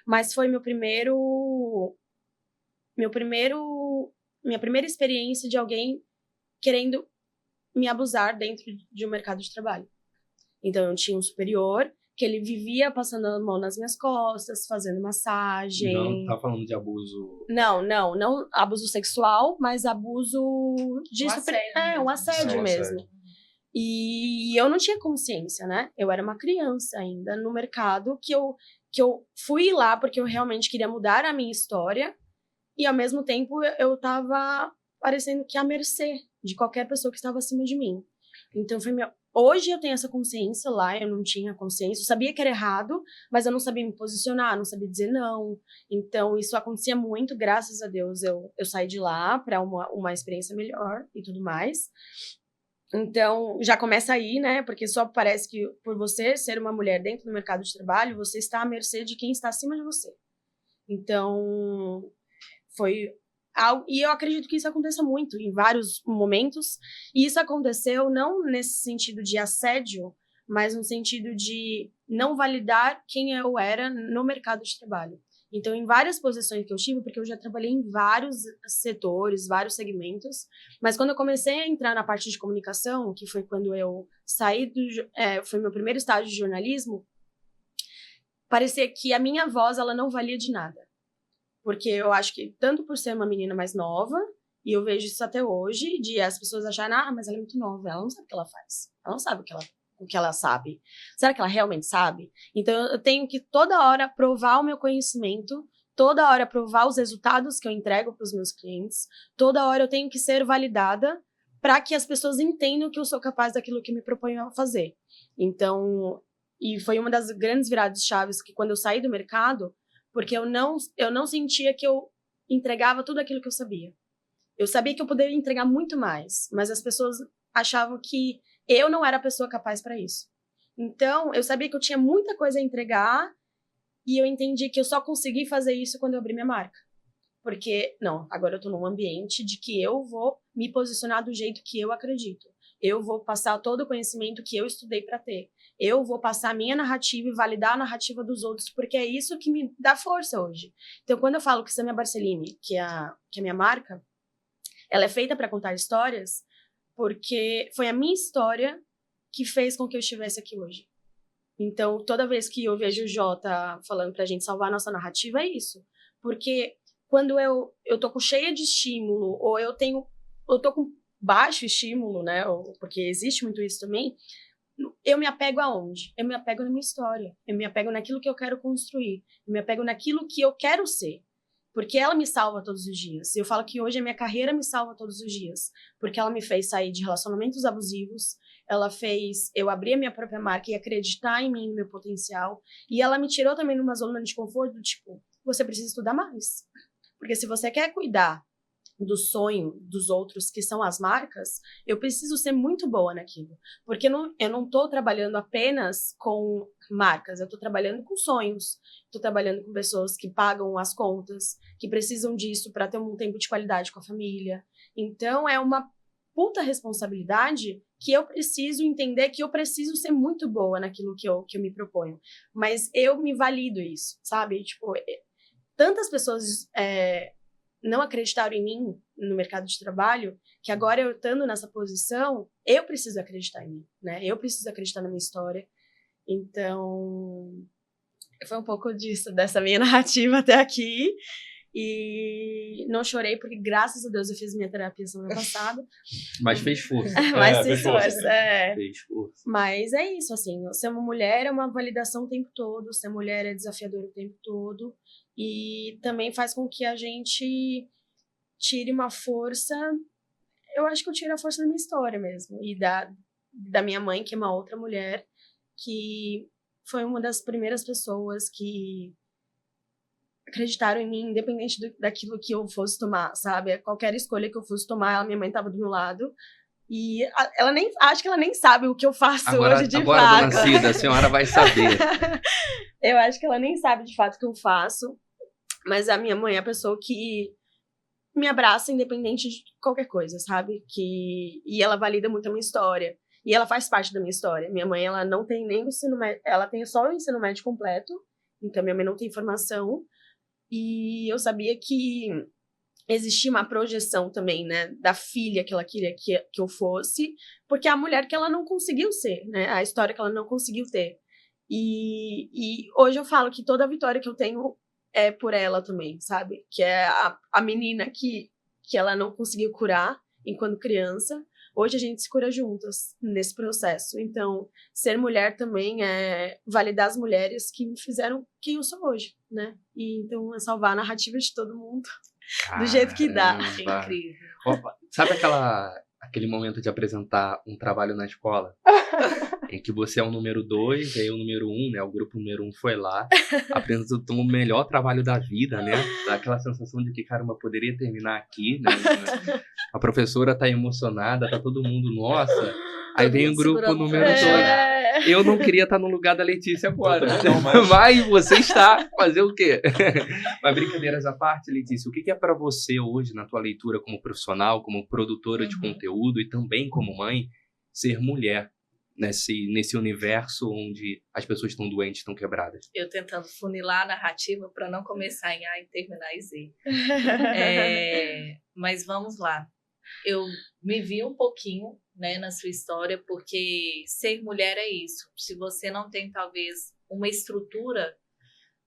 Speaker 3: mas foi minha primeira experiência de alguém querendo me abusar dentro de um mercado de trabalho. Então, eu tinha um superior que ele vivia passando a mão nas minhas costas, fazendo massagem.
Speaker 2: Não tá falando de abuso...
Speaker 3: Não abuso sexual, mas abuso de... um assédio mesmo. E eu não tinha consciência, né? Eu era uma criança ainda no mercado, que eu fui lá porque eu realmente queria mudar a minha história, e ao mesmo tempo eu tava parecendo que à mercê de qualquer pessoa que estava acima de mim. Então hoje eu tenho essa consciência, lá eu não tinha consciência, eu sabia que era errado, mas eu não sabia me posicionar, não sabia dizer não. Então isso acontecia muito, graças a Deus eu saí de lá para uma experiência melhor e tudo mais. Então, já começa aí, né? Porque só parece que por você ser uma mulher dentro do mercado de trabalho, você está à mercê de quem está acima de você. Então, foi algo... E eu acredito que isso aconteça muito em vários momentos. E isso aconteceu não nesse sentido de assédio, mas no sentido de não validar quem eu era no mercado de trabalho. Então, em várias posições que eu tive, porque eu já trabalhei em vários setores, vários segmentos, mas quando eu comecei a entrar na parte de comunicação, que foi quando eu saí foi meu primeiro estágio de jornalismo, parecia que a minha voz, ela não valia de nada. Porque eu acho que, tanto por ser uma menina mais nova, e eu vejo isso até hoje, de as pessoas acharem, mas ela é muito nova, ela não sabe o que ela faz, ela não sabe o que ela sabe. Será que ela realmente sabe? Então, eu tenho que toda hora provar o meu conhecimento, toda hora provar os resultados que eu entrego para os meus clientes, toda hora eu tenho que ser validada para que as pessoas entendam que eu sou capaz daquilo que me proponho a fazer. Então, e foi uma das grandes viradas de chaves que quando eu saí do mercado, porque eu não sentia que eu entregava tudo aquilo que eu sabia. Eu sabia que eu poderia entregar muito mais, mas as pessoas achavam que eu não era a pessoa capaz para isso. Então, eu sabia que eu tinha muita coisa a entregar, e eu entendi que eu só consegui fazer isso quando eu abri minha marca. Porque, não, agora eu tô num ambiente de que eu vou me posicionar do jeito que eu acredito. Eu vou passar todo o conhecimento que eu estudei para ter. Eu vou passar a minha narrativa e validar a narrativa dos outros, porque é isso que me dá força hoje. Então, quando eu falo que Samia Barcellini, que é a minha marca, ela é feita para contar histórias, porque foi a minha história que fez com que eu estivesse aqui hoje. Então, toda vez que eu vejo o Jota falando pra gente salvar a nossa narrativa, é isso. Porque quando eu tô cheia de estímulo, ou eu tô com baixo estímulo, né? Porque existe muito isso também, eu me apego aonde? Eu me apego na minha história. Eu me apego naquilo que eu quero construir. Eu me apego naquilo que eu quero ser. Porque ela me salva todos os dias. Eu falo que hoje a minha carreira me salva todos os dias. Porque ela me fez sair de relacionamentos abusivos. Ela fez eu abrir a minha própria marca e acreditar em mim, no meu potencial. E ela me tirou também numa zona de conforto, tipo, você precisa estudar mais. Porque se você quer cuidar do sonho dos outros, que são as marcas, eu preciso ser muito boa naquilo. Porque eu não estou trabalhando apenas com marcas, eu estou trabalhando com sonhos, estou trabalhando com pessoas que pagam as contas, que precisam disso para ter um tempo de qualidade com a família. Então, é uma puta responsabilidade que eu preciso entender que eu preciso ser muito boa naquilo que eu me proponho. Mas eu me valido isso, sabe? Tipo, tantas pessoas não acreditaram em mim no mercado de trabalho, que agora eu estando nessa posição, eu preciso acreditar em mim, né? Eu preciso acreditar na minha história. Então, foi um pouco dessa minha narrativa até aqui. E não chorei, porque graças a Deus eu fiz minha terapia semana passada.
Speaker 2: Mas fez força.
Speaker 3: Mas
Speaker 1: fez força.
Speaker 2: Fez força.
Speaker 3: Mas é isso, assim, ser uma mulher é uma validação o tempo todo, ser mulher é desafiador o tempo todo, e também faz com que a gente tire uma força, eu acho que eu tiro a força da minha história mesmo, e da minha mãe, que é uma outra mulher, que foi uma das primeiras pessoas que acreditaram em mim, independente daquilo que eu fosse tomar, sabe? Qualquer escolha que eu fosse tomar, minha mãe estava do meu lado. E acho que ela nem sabe o que eu faço hoje de
Speaker 2: agora,
Speaker 3: fato.
Speaker 2: Dona Cida, a senhora vai saber.
Speaker 3: Eu acho que ela nem sabe de fato o que eu faço. Mas a minha mãe é a pessoa que me abraça independente de qualquer coisa, sabe? E ela valida muito a minha história. E ela faz parte da minha história. Minha mãe, ela não tem nem o ensino médio, ela tem só o ensino médio completo. Então, minha mãe não tem formação. E eu sabia que existia uma projeção também, né, da filha que ela queria que eu fosse, porque é a mulher que ela não conseguiu ser, né, a história que ela não conseguiu ter. E hoje eu falo que toda a vitória que eu tenho é por ela também, sabe? Que é a menina que ela não conseguiu curar enquanto criança. Hoje a gente se cura juntas nesse processo. Então, ser mulher também é validar as mulheres que me fizeram quem eu sou hoje, né? E então é salvar a narrativa de todo mundo do jeito que dá.
Speaker 4: É incrível.
Speaker 2: Opa, sabe aquele momento de apresentar um trabalho na escola? Em que você é o número 2, aí o número 1, né? O grupo número 1 foi lá, apresentou o melhor trabalho da vida, né? Dá aquela sensação de que, caramba, poderia terminar aqui, né? A professora tá emocionada, tá todo mundo, nossa. Aí vem o grupo número 2. Eu não queria estar no lugar da Letícia agora.
Speaker 1: Não,
Speaker 2: mas você está. Fazer o quê? Mas brincadeiras à parte, Letícia, o que é para você hoje, na tua leitura como profissional, como produtora de conteúdo e também como mãe, ser mulher nesse universo onde as pessoas estão doentes, estão quebradas?
Speaker 4: Eu tentando funilar a narrativa para não começar em A e terminar em Z. Mas vamos lá. Eu me vi um pouquinho, né, na sua história, porque ser mulher é isso. Se você não tem, talvez, uma estrutura,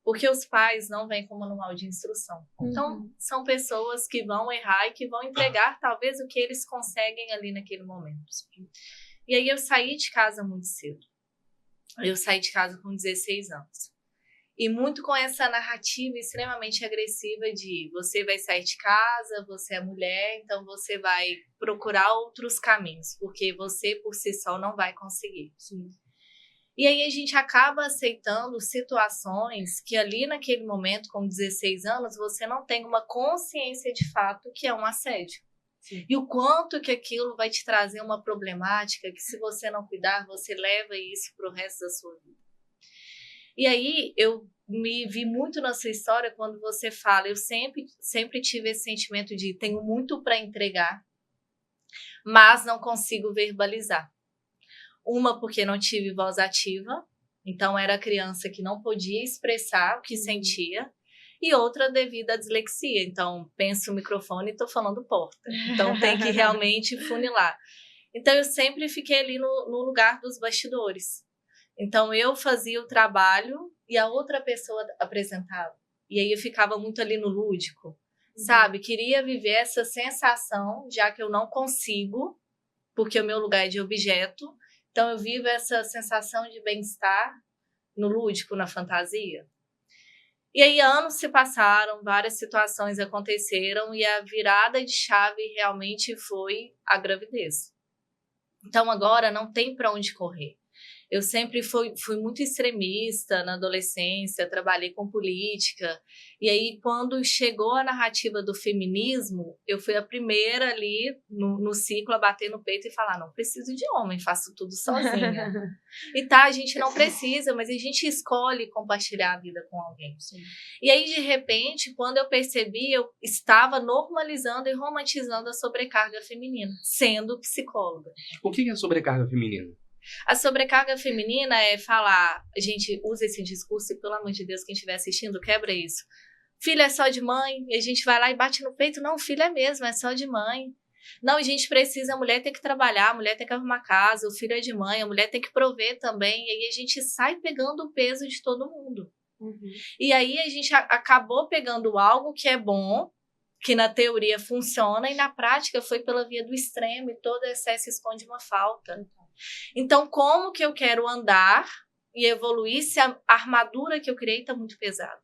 Speaker 4: porque os pais não vêm com manual de instrução. Então, são pessoas que vão errar e que vão entregar, talvez, o que eles conseguem ali naquele momento. E aí, eu saí de casa muito cedo. Eu saí de casa com 16 anos. E muito com essa narrativa extremamente agressiva de você vai sair de casa, você é mulher, então você vai procurar outros caminhos, porque você por si só não vai conseguir.
Speaker 3: Sim.
Speaker 4: E aí a gente acaba aceitando situações que ali naquele momento, com 16 anos, você não tem uma consciência de fato que é um assédio. Sim. E o quanto que aquilo vai te trazer uma problemática que, se você não cuidar, você leva isso para o resto da sua vida. E aí, eu me vi muito na sua história quando você fala, eu sempre tive esse sentimento de tenho muito para entregar, mas não consigo verbalizar. Uma, porque não tive voz ativa, então era criança que não podia expressar o que sentia, e outra devido à dislexia, então penso no microfone e estou falando porta, então tem que realmente funilar. Então eu sempre fiquei ali no lugar dos bastidores. Então, eu fazia o trabalho e a outra pessoa apresentava. E aí eu ficava muito ali no lúdico, sabe? Queria viver essa sensação, já que eu não consigo, porque o meu lugar é de objeto. Então, eu vivo essa sensação de bem-estar no lúdico, na fantasia. E aí, anos se passaram, várias situações aconteceram e a virada de chave realmente foi a gravidez. Então, agora não tem para onde correr. Eu sempre fui muito extremista na adolescência, trabalhei com política. E aí, quando chegou a narrativa do feminismo, eu fui a primeira ali no ciclo a bater no peito e falar, não preciso de homem, faço tudo sozinha. E tá, a gente não precisa, mas a gente escolhe compartilhar a vida com alguém.
Speaker 3: Sim.
Speaker 4: E aí, de repente, quando eu percebi, eu estava normalizando e romantizando a sobrecarga feminina, sendo psicóloga.
Speaker 2: O que é sobrecarga feminina?
Speaker 4: A sobrecarga feminina é falar, a gente usa esse discurso e, pelo amor de Deus, quem estiver assistindo, quebra isso. Filho é só de mãe, e a gente vai lá e bate no peito. Não, filho é mesmo, é só de mãe. Não, a gente precisa, a mulher tem que trabalhar, a mulher tem que arrumar casa, o filho é de mãe, a mulher tem que prover também. E aí a gente sai pegando o peso de todo mundo. E aí a gente acabou pegando algo que é bom, que na teoria funciona, e na prática foi pela via do extremo, e todo excesso esconde uma falta. Então, como que eu quero andar e evoluir se a armadura que eu criei está muito pesada?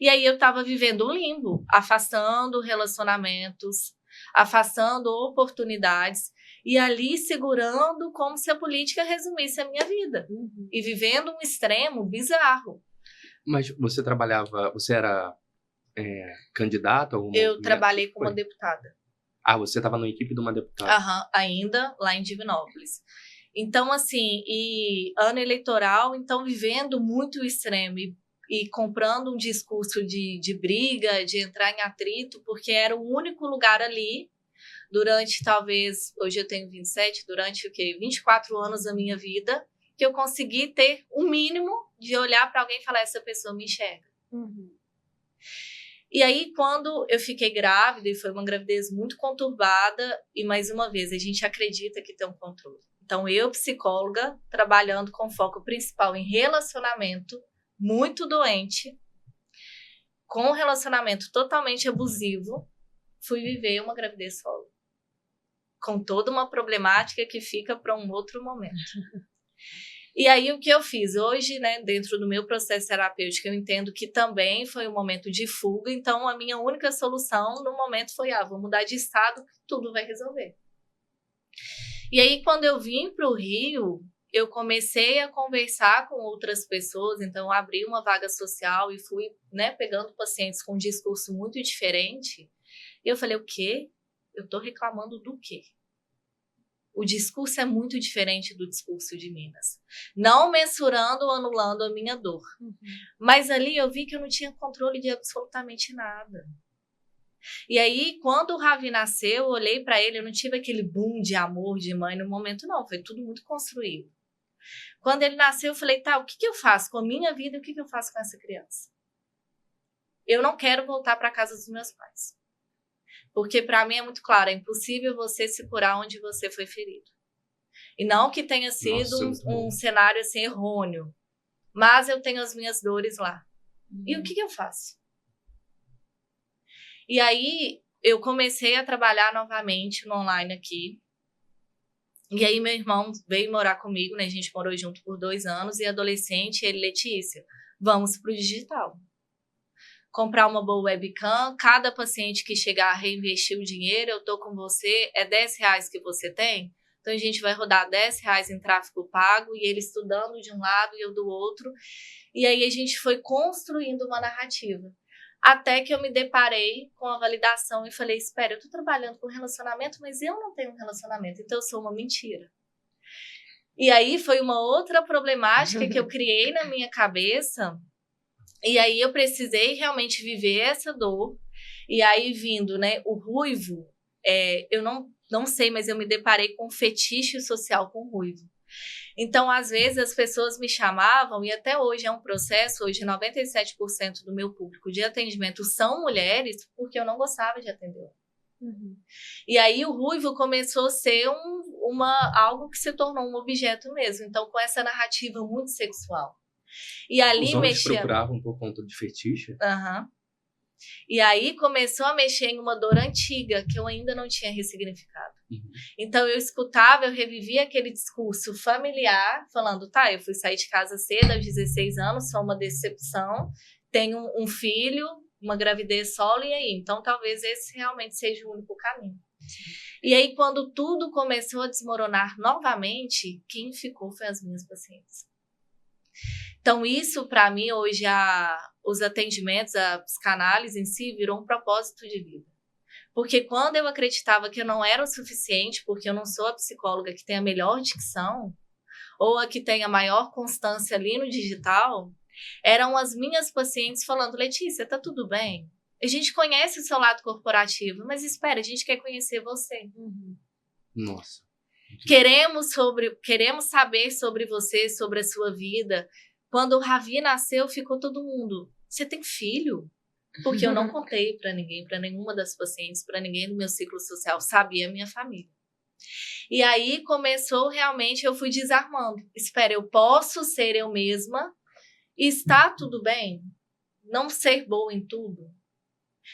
Speaker 4: E aí eu estava vivendo um limbo, afastando relacionamentos, afastando oportunidades, e ali segurando como se a política resumisse a minha vida. E vivendo um extremo bizarro.
Speaker 2: Mas você trabalhava, você era candidata?
Speaker 4: Eu trabalhei como deputada.
Speaker 2: Ah, você estava na equipe de uma deputada.
Speaker 4: Ainda lá em Divinópolis. Então, assim, e ano eleitoral, então vivendo muito o extremo e comprando um discurso de briga, de entrar em atrito, porque era o único lugar ali, durante talvez, hoje eu tenho 27, durante o quê? 24 anos da minha vida, que eu consegui ter o mínimo de olhar para alguém e falar, essa pessoa me enxerga. E aí, quando eu fiquei grávida, e foi uma gravidez muito conturbada, e mais uma vez, a gente acredita que tem um controle. Então, eu, psicóloga, trabalhando com foco principal em relacionamento, muito doente, com um relacionamento totalmente abusivo, fui viver uma gravidez solo. Com toda uma problemática que fica para um outro momento. E aí, o que eu fiz? Hoje, né, dentro do meu processo terapêutico, eu entendo que também foi um momento de fuga, então a minha única solução no momento foi, vou mudar de estado, que tudo vai resolver. E aí, quando eu vim para o Rio, eu comecei a conversar com outras pessoas, então eu abri uma vaga social e fui, né, pegando pacientes com um discurso muito diferente, e eu falei, o quê? Eu estou reclamando do quê? O discurso é muito diferente do discurso de Minas. Não mensurando ou anulando a minha dor. Mas ali eu vi que eu não tinha controle de absolutamente nada. E aí, quando o Ravi nasceu, eu olhei para ele, eu não tive aquele boom de amor de mãe no momento, não. Foi tudo muito construído. Quando ele nasceu, eu falei, tá, o que eu faço com a minha vida e o que eu faço com essa criança? Eu não quero voltar para a casa dos meus pais. Porque para mim é muito claro, é impossível você se curar onde você foi ferido. E não que tenha sido um cenário assim errôneo, mas eu tenho as minhas dores lá. E o que eu faço? E aí eu comecei a trabalhar novamente no online aqui. E aí meu irmão veio morar comigo, né? A gente morou junto por 2 anos, e adolescente, ele, Letícia, vamos pro digital. Comprar uma boa webcam, cada paciente que chegar a reinvestir o dinheiro, eu tô com você, é R$10 que você tem, então a gente vai rodar R$10 em tráfego pago, e ele estudando de um lado e eu do outro, e aí a gente foi construindo uma narrativa, até que eu me deparei com a validação e falei, espera, eu tô trabalhando com relacionamento, mas eu não tenho um relacionamento, então eu sou uma mentira. E aí foi uma outra problemática que eu criei na minha cabeça. E aí eu precisei realmente viver essa dor. E aí vindo, né, o ruivo, eu não sei, mas eu me deparei com um fetiche social com ruivo. Então, às vezes, as pessoas me chamavam, e até hoje é um processo, hoje 97% do meu público de atendimento são mulheres, porque eu não gostava de atender. E aí o ruivo começou a ser algo que se tornou um objeto mesmo. Então, com essa narrativa muito sexual. E ali
Speaker 2: Os homens
Speaker 4: mexia...
Speaker 2: procuravam por conta de fetiche?
Speaker 4: Aham. E aí começou a mexer em uma dor antiga que eu ainda não tinha ressignificado. Então eu escutava, eu revivia aquele discurso familiar, falando, tá, eu fui sair de casa cedo, aos 16 anos, foi uma decepção, tenho um filho, uma gravidez solo, e aí? Então talvez esse realmente seja o único caminho. E aí quando tudo começou a desmoronar novamente, quem ficou foi as minhas pacientes. Então isso para mim hoje, os atendimentos, a psicanálise em si, virou um propósito de vida. Porque quando eu acreditava que eu não era o suficiente, porque eu não sou a psicóloga que tem a melhor dicção, ou a que tem a maior constância ali no digital, eram as minhas pacientes falando, Letícia, tá tudo bem? A gente conhece o seu lado corporativo, mas espera, a gente quer conhecer você.
Speaker 2: Nossa.
Speaker 4: Queremos saber sobre você, sobre a sua vida. Quando o Ravi nasceu, ficou todo mundo, você tem filho? Porque eu não contei para ninguém, para nenhuma das pacientes, para ninguém do meu ciclo social, sabia a minha família. E aí começou realmente, eu fui desarmando. Espera, eu posso ser eu mesma e está tudo bem? Não ser boa em tudo?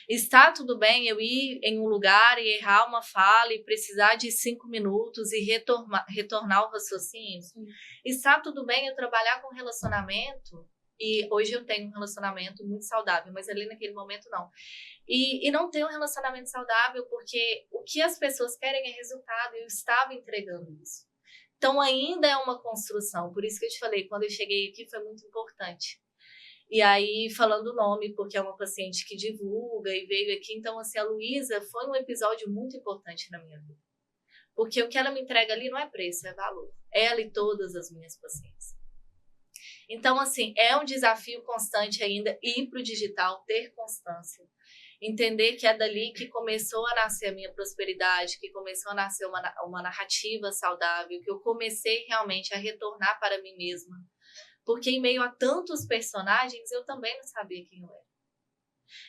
Speaker 4: Está tudo bem eu ir em um lugar e errar uma fala e precisar de 5 minutos e retornar ao raciocínio? Está tudo bem eu trabalhar com relacionamento? E hoje eu tenho um relacionamento muito saudável, mas ali naquele momento não. E não tenho um relacionamento saudável porque o que as pessoas querem é resultado e eu estava entregando isso. Então ainda é uma construção, por isso que eu te falei, quando eu cheguei aqui foi muito importante. E aí, falando o nome, porque é uma paciente que divulga e veio aqui, então assim, a Luísa foi um episódio muito importante na minha vida. Porque o que ela me entrega ali não é preço, é valor. Ela e todas as minhas pacientes. Então, assim, é um desafio constante ainda ir para o digital, ter constância. Entender que é dali que começou a nascer a minha prosperidade, que começou a nascer uma narrativa saudável, que eu comecei realmente a retornar para mim mesma. Porque em meio a tantos personagens, eu também não sabia quem eu era.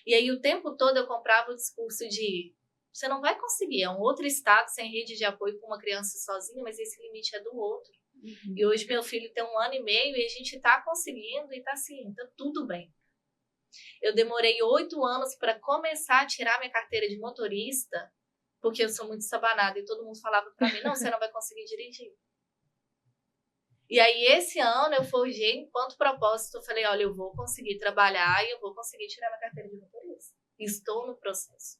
Speaker 4: E aí o tempo todo eu comprava o discurso de você não vai conseguir, é um outro estado sem rede de apoio com uma criança sozinha, mas esse limite é do outro. E hoje meu filho tem 1 ano e meio e a gente está conseguindo e está assim, tá tudo bem. Eu demorei 8 anos para começar a tirar minha carteira de motorista, porque eu sou muito sabanada e todo mundo falava para mim, não, você não vai conseguir dirigir. E aí esse ano eu forjei enquanto propósito, eu falei, olha, eu vou conseguir trabalhar e eu vou conseguir tirar minha carteira de motorista. Estou no processo.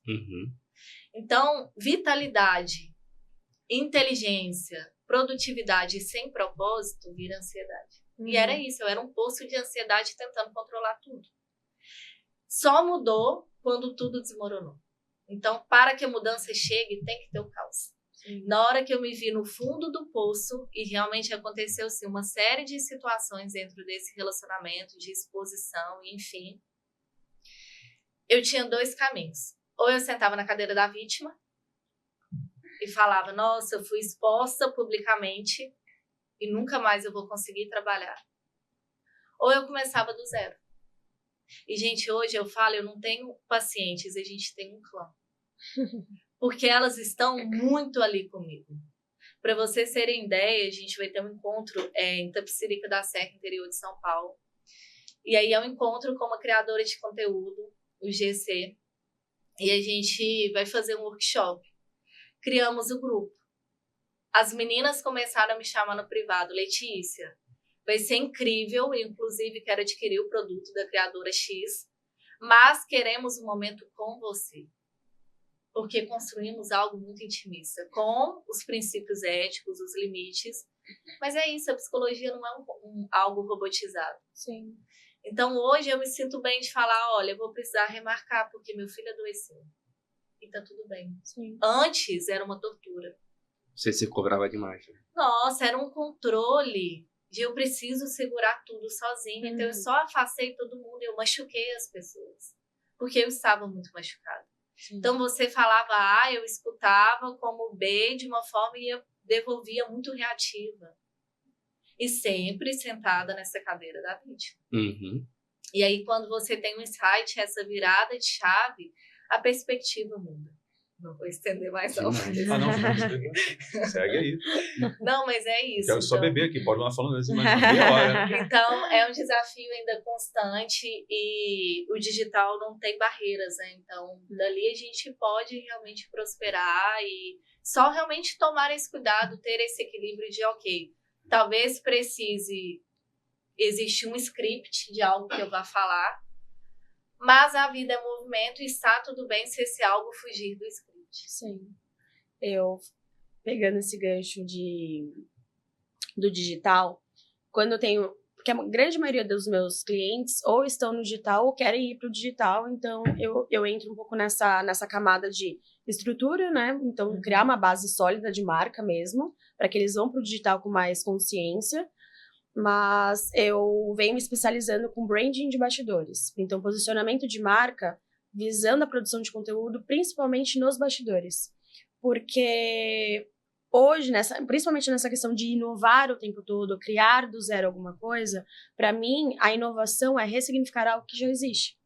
Speaker 4: Então, vitalidade, inteligência, produtividade sem propósito vira ansiedade. E era isso, eu era um poço de ansiedade tentando controlar tudo. Só mudou quando tudo desmoronou. Então, para que a mudança chegue, tem que ter o caos. Na hora que eu me vi no fundo do poço, e realmente aconteceu sim, uma série de situações dentro desse relacionamento, de exposição, enfim, eu tinha 2 caminhos. Ou eu sentava na cadeira da vítima, e falava, nossa, eu fui exposta publicamente e nunca mais eu vou conseguir trabalhar. Ou eu começava do zero. E, gente, hoje eu falo, eu não tenho pacientes, a gente tem um clã. Porque elas estão muito ali comigo. Para vocês terem ideia, a gente vai ter um encontro em Itapecerica da Serra, interior de São Paulo. E aí é um encontro com uma criadora de conteúdo, o GC. E a gente vai fazer um workshop. Criamos o grupo. As meninas começaram a me chamar no privado, Letícia, vai ser incrível, inclusive quero adquirir o produto da criadora X, mas queremos um momento com você, porque construímos algo muito intimista, com os princípios éticos, os limites, mas é isso, a psicologia não é algo robotizado.
Speaker 3: Sim.
Speaker 4: Então hoje eu me sinto bem de falar, olha, eu vou precisar remarcar, porque meu filho adoeceu. E tá tudo bem.
Speaker 3: Sim.
Speaker 4: Antes era uma tortura.
Speaker 2: Você se cobrava demais. Né?
Speaker 4: Nossa, era um controle de eu preciso segurar tudo sozinha. Então eu só afastei todo mundo e eu machuquei as pessoas. Porque eu estava muito machucada. Sim. Então você falava A, eu escutava como B de uma forma e eu devolvia muito reativa. E sempre sentada nessa cadeira da vítima. E aí quando você tem um insight, essa virada de chave, a perspectiva muda. Não vou estender mais, não.
Speaker 1: Ah, não. Segue aí.
Speaker 4: Não, mas é isso.
Speaker 1: Quero só
Speaker 4: então.
Speaker 1: beber aqui, pode não falando isso, mas meia hora.
Speaker 4: Então, é um desafio ainda constante e o digital não tem barreiras, né? Então, dali a gente pode realmente prosperar e só realmente tomar esse cuidado, ter esse equilíbrio de, ok, talvez precise existir um script de algo que eu vá falar, mas a vida é movimento e está tudo bem se esse algo fugir do script.
Speaker 3: Sim. Eu, pegando esse gancho do digital, quando eu tenho... Porque a grande maioria dos meus clientes ou estão no digital ou querem ir para o digital, então eu entro um pouco nessa camada de estrutura, né? Então, criar uma base sólida de marca mesmo, para que eles vão para o digital com mais consciência. Mas eu venho me especializando com branding de bastidores. Então, posicionamento de marca visando a produção de conteúdo, principalmente nos bastidores. Porque hoje, principalmente nessa questão de inovar o tempo todo, criar do zero alguma coisa, para mim, a inovação é ressignificar algo que já existe.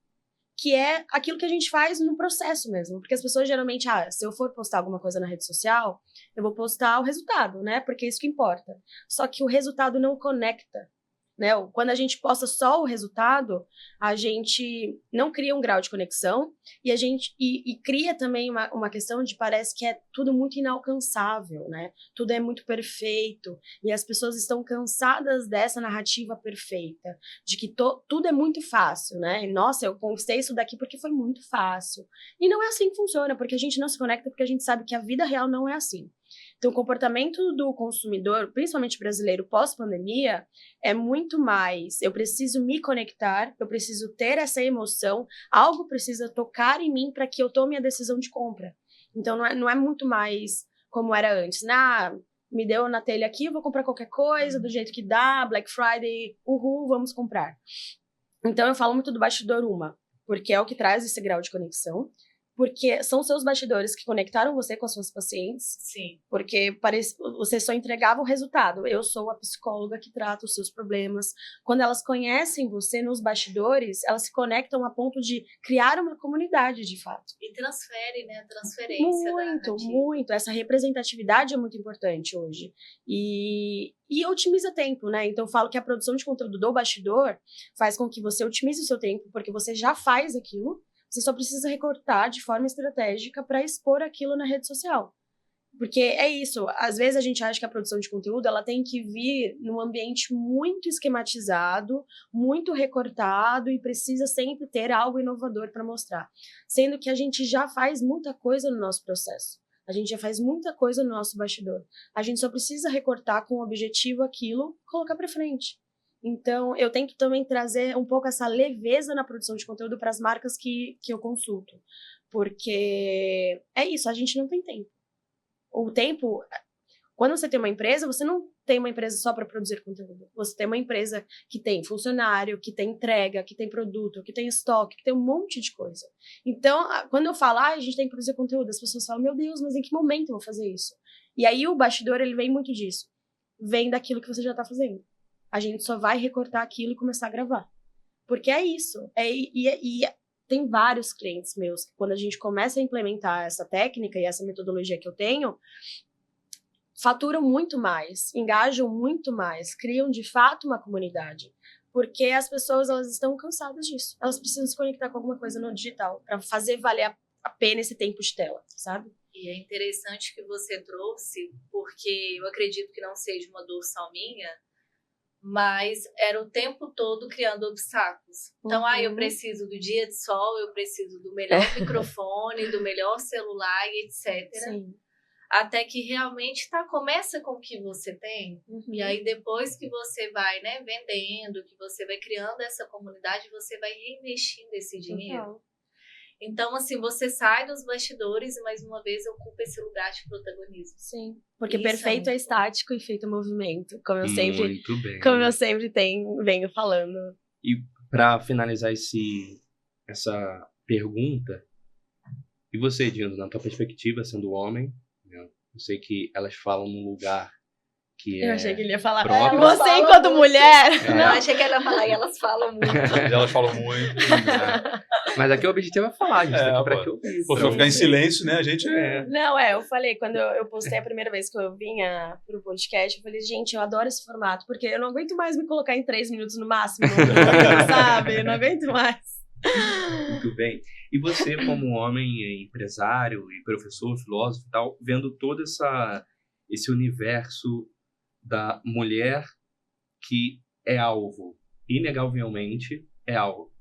Speaker 3: Que é aquilo que a gente faz no processo mesmo. Porque as pessoas geralmente, se eu for postar alguma coisa na rede social, eu vou postar o resultado, né? Porque é isso que importa. Só que o resultado não conecta, né? Quando a gente posta só o resultado, a gente não cria um grau de conexão e a gente cria também uma questão de parece que é tudo muito inalcançável, né? Tudo é muito perfeito e as pessoas estão cansadas dessa narrativa perfeita, de que tudo é muito fácil, né? E, nossa, eu conquistei isso daqui porque foi muito fácil. E não é assim que funciona, porque a gente não se conecta porque a gente sabe que a vida real não é assim. Então, o comportamento do consumidor, principalmente brasileiro, pós-pandemia, é muito mais, eu preciso me conectar, eu preciso ter essa emoção, algo precisa tocar em mim para que eu tome a decisão de compra. Então, não é muito mais como era antes. Me deu na telha aqui, eu vou comprar qualquer coisa, do jeito que dá, Black Friday, uhul, vamos comprar. Então, eu falo muito do bastidor porque é o que traz esse grau de conexão. Porque são seus bastidores que conectaram você com as suas pacientes.
Speaker 4: Sim.
Speaker 3: Porque você só entregava o resultado. Eu sou a psicóloga que trata os seus problemas. Quando elas conhecem você nos bastidores, elas se conectam a ponto de criar uma comunidade, de fato.
Speaker 4: E transfere, né? A transferência da narrativa.
Speaker 3: Muito. Essa representatividade é muito importante hoje. E otimiza tempo, né? Então, eu falo que a produção de conteúdo do bastidor faz com que você otimize o seu tempo, porque você já faz aquilo. Você só precisa recortar de forma estratégica para expor aquilo na rede social. Porque é isso, às vezes a gente acha que a produção de conteúdo ela tem que vir num ambiente muito esquematizado, muito recortado e precisa sempre ter algo inovador para mostrar. Sendo que a gente já faz muita coisa no nosso processo. A gente já faz muita coisa no nosso bastidor. A gente só precisa recortar com o objetivo aquilo, colocar para frente. Então, eu tento também trazer um pouco essa leveza na produção de conteúdo para as marcas que eu consulto. Porque é isso, a gente não tem tempo. O tempo... Quando você tem uma empresa, você não tem uma empresa só para produzir conteúdo. Você tem uma empresa que tem funcionário, que tem entrega, que tem produto, que tem estoque, que tem um monte de coisa. Então, quando eu falo, a gente tem que produzir conteúdo, as pessoas falam, meu Deus, mas em que momento eu vou fazer isso? E aí o bastidor, ele vem muito disso. Vem daquilo que você já está fazendo. A gente só vai recortar aquilo e começar a gravar. Porque é isso. E tem vários clientes meus que quando a gente começa a implementar essa técnica e essa metodologia que eu tenho, faturam muito mais, engajam muito mais, criam de fato uma comunidade. Porque as pessoas elas estão cansadas disso. Elas precisam se conectar com alguma coisa no digital para fazer valer a pena esse tempo de tela, sabe?
Speaker 4: E é interessante que você trouxe, porque eu acredito que não seja uma dor só minha, mas era o tempo todo criando obstáculos. Então, eu preciso do dia de sol, eu preciso do melhor microfone, do melhor celular e etc.
Speaker 3: Sim.
Speaker 4: Até que realmente começa com o que você tem. E aí, depois que você vai, né, vendendo, que você vai criando essa comunidade, você vai reinvestindo esse dinheiro.
Speaker 3: Total.
Speaker 4: Então, assim, você sai dos bastidores e, mais uma vez, ocupa esse lugar de protagonismo.
Speaker 3: Sim, porque
Speaker 4: Isso
Speaker 3: perfeito é
Speaker 4: muito
Speaker 3: estático e feito é movimento, como eu
Speaker 2: Muito bem.
Speaker 3: sempre venho falando.
Speaker 2: E para finalizar essa pergunta, e você, Dino, na tua perspectiva, sendo homem, né, eu sei que elas falam num lugar que
Speaker 3: Eu achei que ele ia falar,
Speaker 2: própria.
Speaker 3: você
Speaker 4: Fala
Speaker 3: enquanto
Speaker 4: muito.
Speaker 3: mulher.
Speaker 4: Não, achei que ela ia falar e elas falam muito.
Speaker 1: Elas falam muito.
Speaker 2: Mas aqui o objetivo é falar, a gente tá aqui pra
Speaker 1: pô.
Speaker 2: te ouvir.
Speaker 1: Pô, se eu ficar em silêncio, né, a gente...
Speaker 3: Não, eu falei, quando eu postei a primeira vez que eu vinha pro podcast, eu falei, gente, eu adoro esse formato, porque eu não aguento mais me colocar em 3 minutos no máximo, sabe? Eu não aguento mais.
Speaker 2: Muito bem. E você, como homem empresário e professor, filósofo e tal, vendo todo esse universo da mulher que é alvo, inegavelmente é alvo,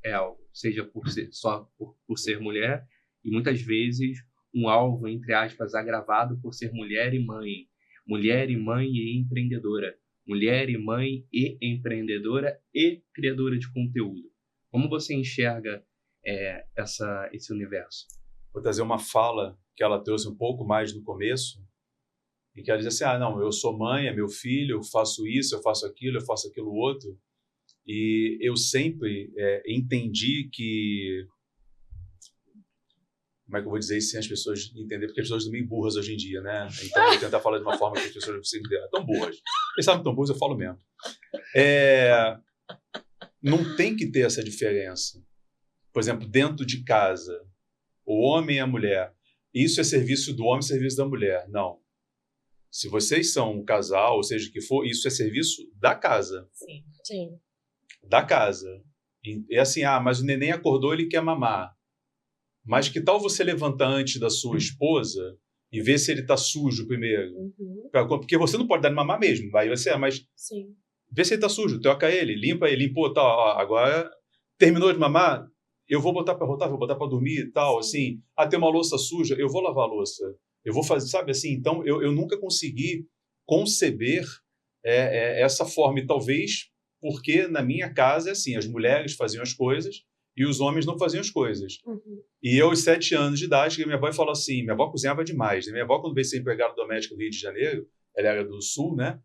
Speaker 2: seja por ser mulher, e muitas vezes um alvo, entre aspas, agravado por ser mulher e mãe e empreendedora, mulher e mãe e empreendedora e criadora de conteúdo. Como você enxerga esse universo?
Speaker 1: Vou trazer uma fala que ela trouxe um pouco mais no começo, em que ela diz assim, não, eu sou mãe, é meu filho, eu faço isso, eu faço aquilo outro. E eu sempre entendi que... Como é que eu vou dizer isso sem as pessoas entenderem? Porque as pessoas são meio burras hoje em dia, né? Então eu vou tentar falar de uma forma que as pessoas não consigam entender. Tão burras. Eles sabem tão burras, eu falo mesmo. Não tem que ter essa diferença. Por exemplo, dentro de casa, o homem e a mulher. Isso é serviço do homem, serviço da mulher. Não. Se vocês são um casal, ou seja, o que for, isso é serviço da casa.
Speaker 4: Sim.
Speaker 3: Sim.
Speaker 1: Da casa. E assim, mas o neném acordou, ele quer mamar. Mas que tal você levantar antes da sua esposa e ver se ele está sujo primeiro?
Speaker 3: Uhum.
Speaker 1: Porque você não pode dar de mamar mesmo. Aí você, mas
Speaker 3: Sim.
Speaker 1: vê se ele está sujo, troca ele, limpa ele, limpou, tal. Agora, terminou de mamar, eu vou botar para rotar, vou botar para dormir e tal. Assim, tem uma louça suja, eu vou lavar a louça. Eu vou fazer, sabe assim? Então, eu nunca consegui conceber essa forma. E talvez porque na minha casa é assim, as mulheres faziam as coisas e os homens não faziam as coisas.
Speaker 3: Uhum.
Speaker 1: E eu, aos 7 anos de idade, que minha avó falou assim, minha avó cozinhava demais. Né? Minha avó, quando veio ser empregada doméstica no Rio de Janeiro, ela era do Sul, né?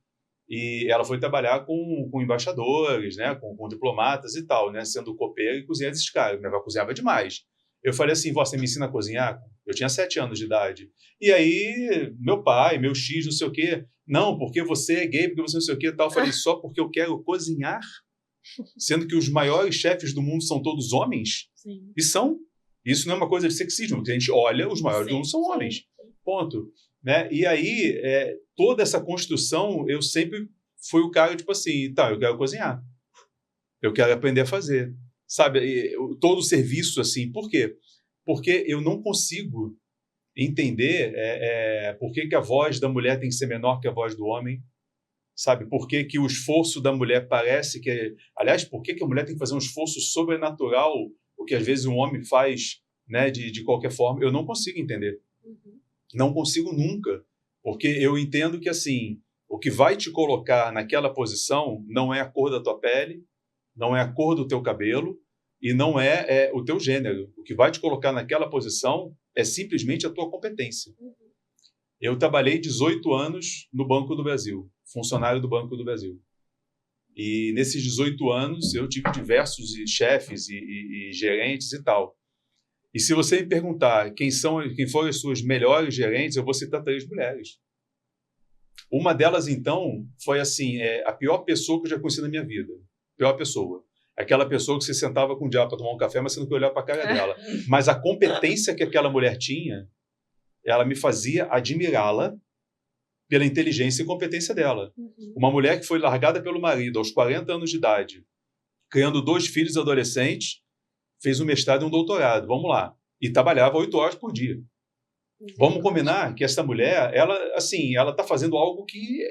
Speaker 1: E ela foi trabalhar com embaixadores, né? Com diplomatas e tal, né? Sendo copeira e cozinhando esses caras. Minha avó cozinhava demais. Eu falei assim, vó, você me ensina a cozinhar? Eu tinha 7 anos de idade. E aí, meu pai, meu X, não sei o quê. Não, porque você é gay, porque você não sei o quê e tal. Eu falei, só porque eu quero cozinhar? Sendo que os maiores chefes do mundo são todos homens?
Speaker 3: Sim.
Speaker 1: E são. Isso não é uma coisa de sexismo, porque a gente olha, os maiores do mundo são homens.
Speaker 3: Sim.
Speaker 1: Ponto. Né? E aí, toda essa construção, eu sempre fui o cara, tipo assim, tá, eu quero cozinhar. Eu quero aprender a fazer. Sabe, todo o serviço, assim. Por quê? Porque eu não consigo entender por que a voz da mulher tem que ser menor que a voz do homem. Sabe, por que o esforço da mulher parece que... Aliás, por que a mulher tem que fazer um esforço sobrenatural, o que às vezes um homem faz, né, de qualquer forma? Eu não consigo entender.
Speaker 3: Uhum.
Speaker 1: Não consigo nunca. Porque eu entendo que, assim, o que vai te colocar naquela posição não é a cor da tua pele, não é a cor do teu cabelo e não é o teu gênero. O que vai te colocar naquela posição é simplesmente a tua competência.
Speaker 3: Uhum.
Speaker 1: Eu trabalhei 18 anos no Banco do Brasil, funcionário do Banco do Brasil. E nesses 18 anos eu tive diversos chefes e gerentes e tal. E se você me perguntar quem foram as suas melhores gerentes, eu vou citar 3 mulheres. Uma delas, então, foi assim, a pior pessoa que eu já conheci na minha vida. Pior pessoa. Aquela pessoa que você sentava com o diabo para tomar um café, mas você não queria olhar para a cara dela. Mas a competência que aquela mulher tinha, ela me fazia admirá-la pela inteligência e competência dela.
Speaker 3: Uhum.
Speaker 1: Uma mulher que foi largada pelo marido aos 40 anos de idade, criando 2 filhos adolescentes, fez um mestrado e um doutorado. Vamos lá. E trabalhava 8 horas por dia. Vamos combinar que essa mulher, ela está fazendo algo que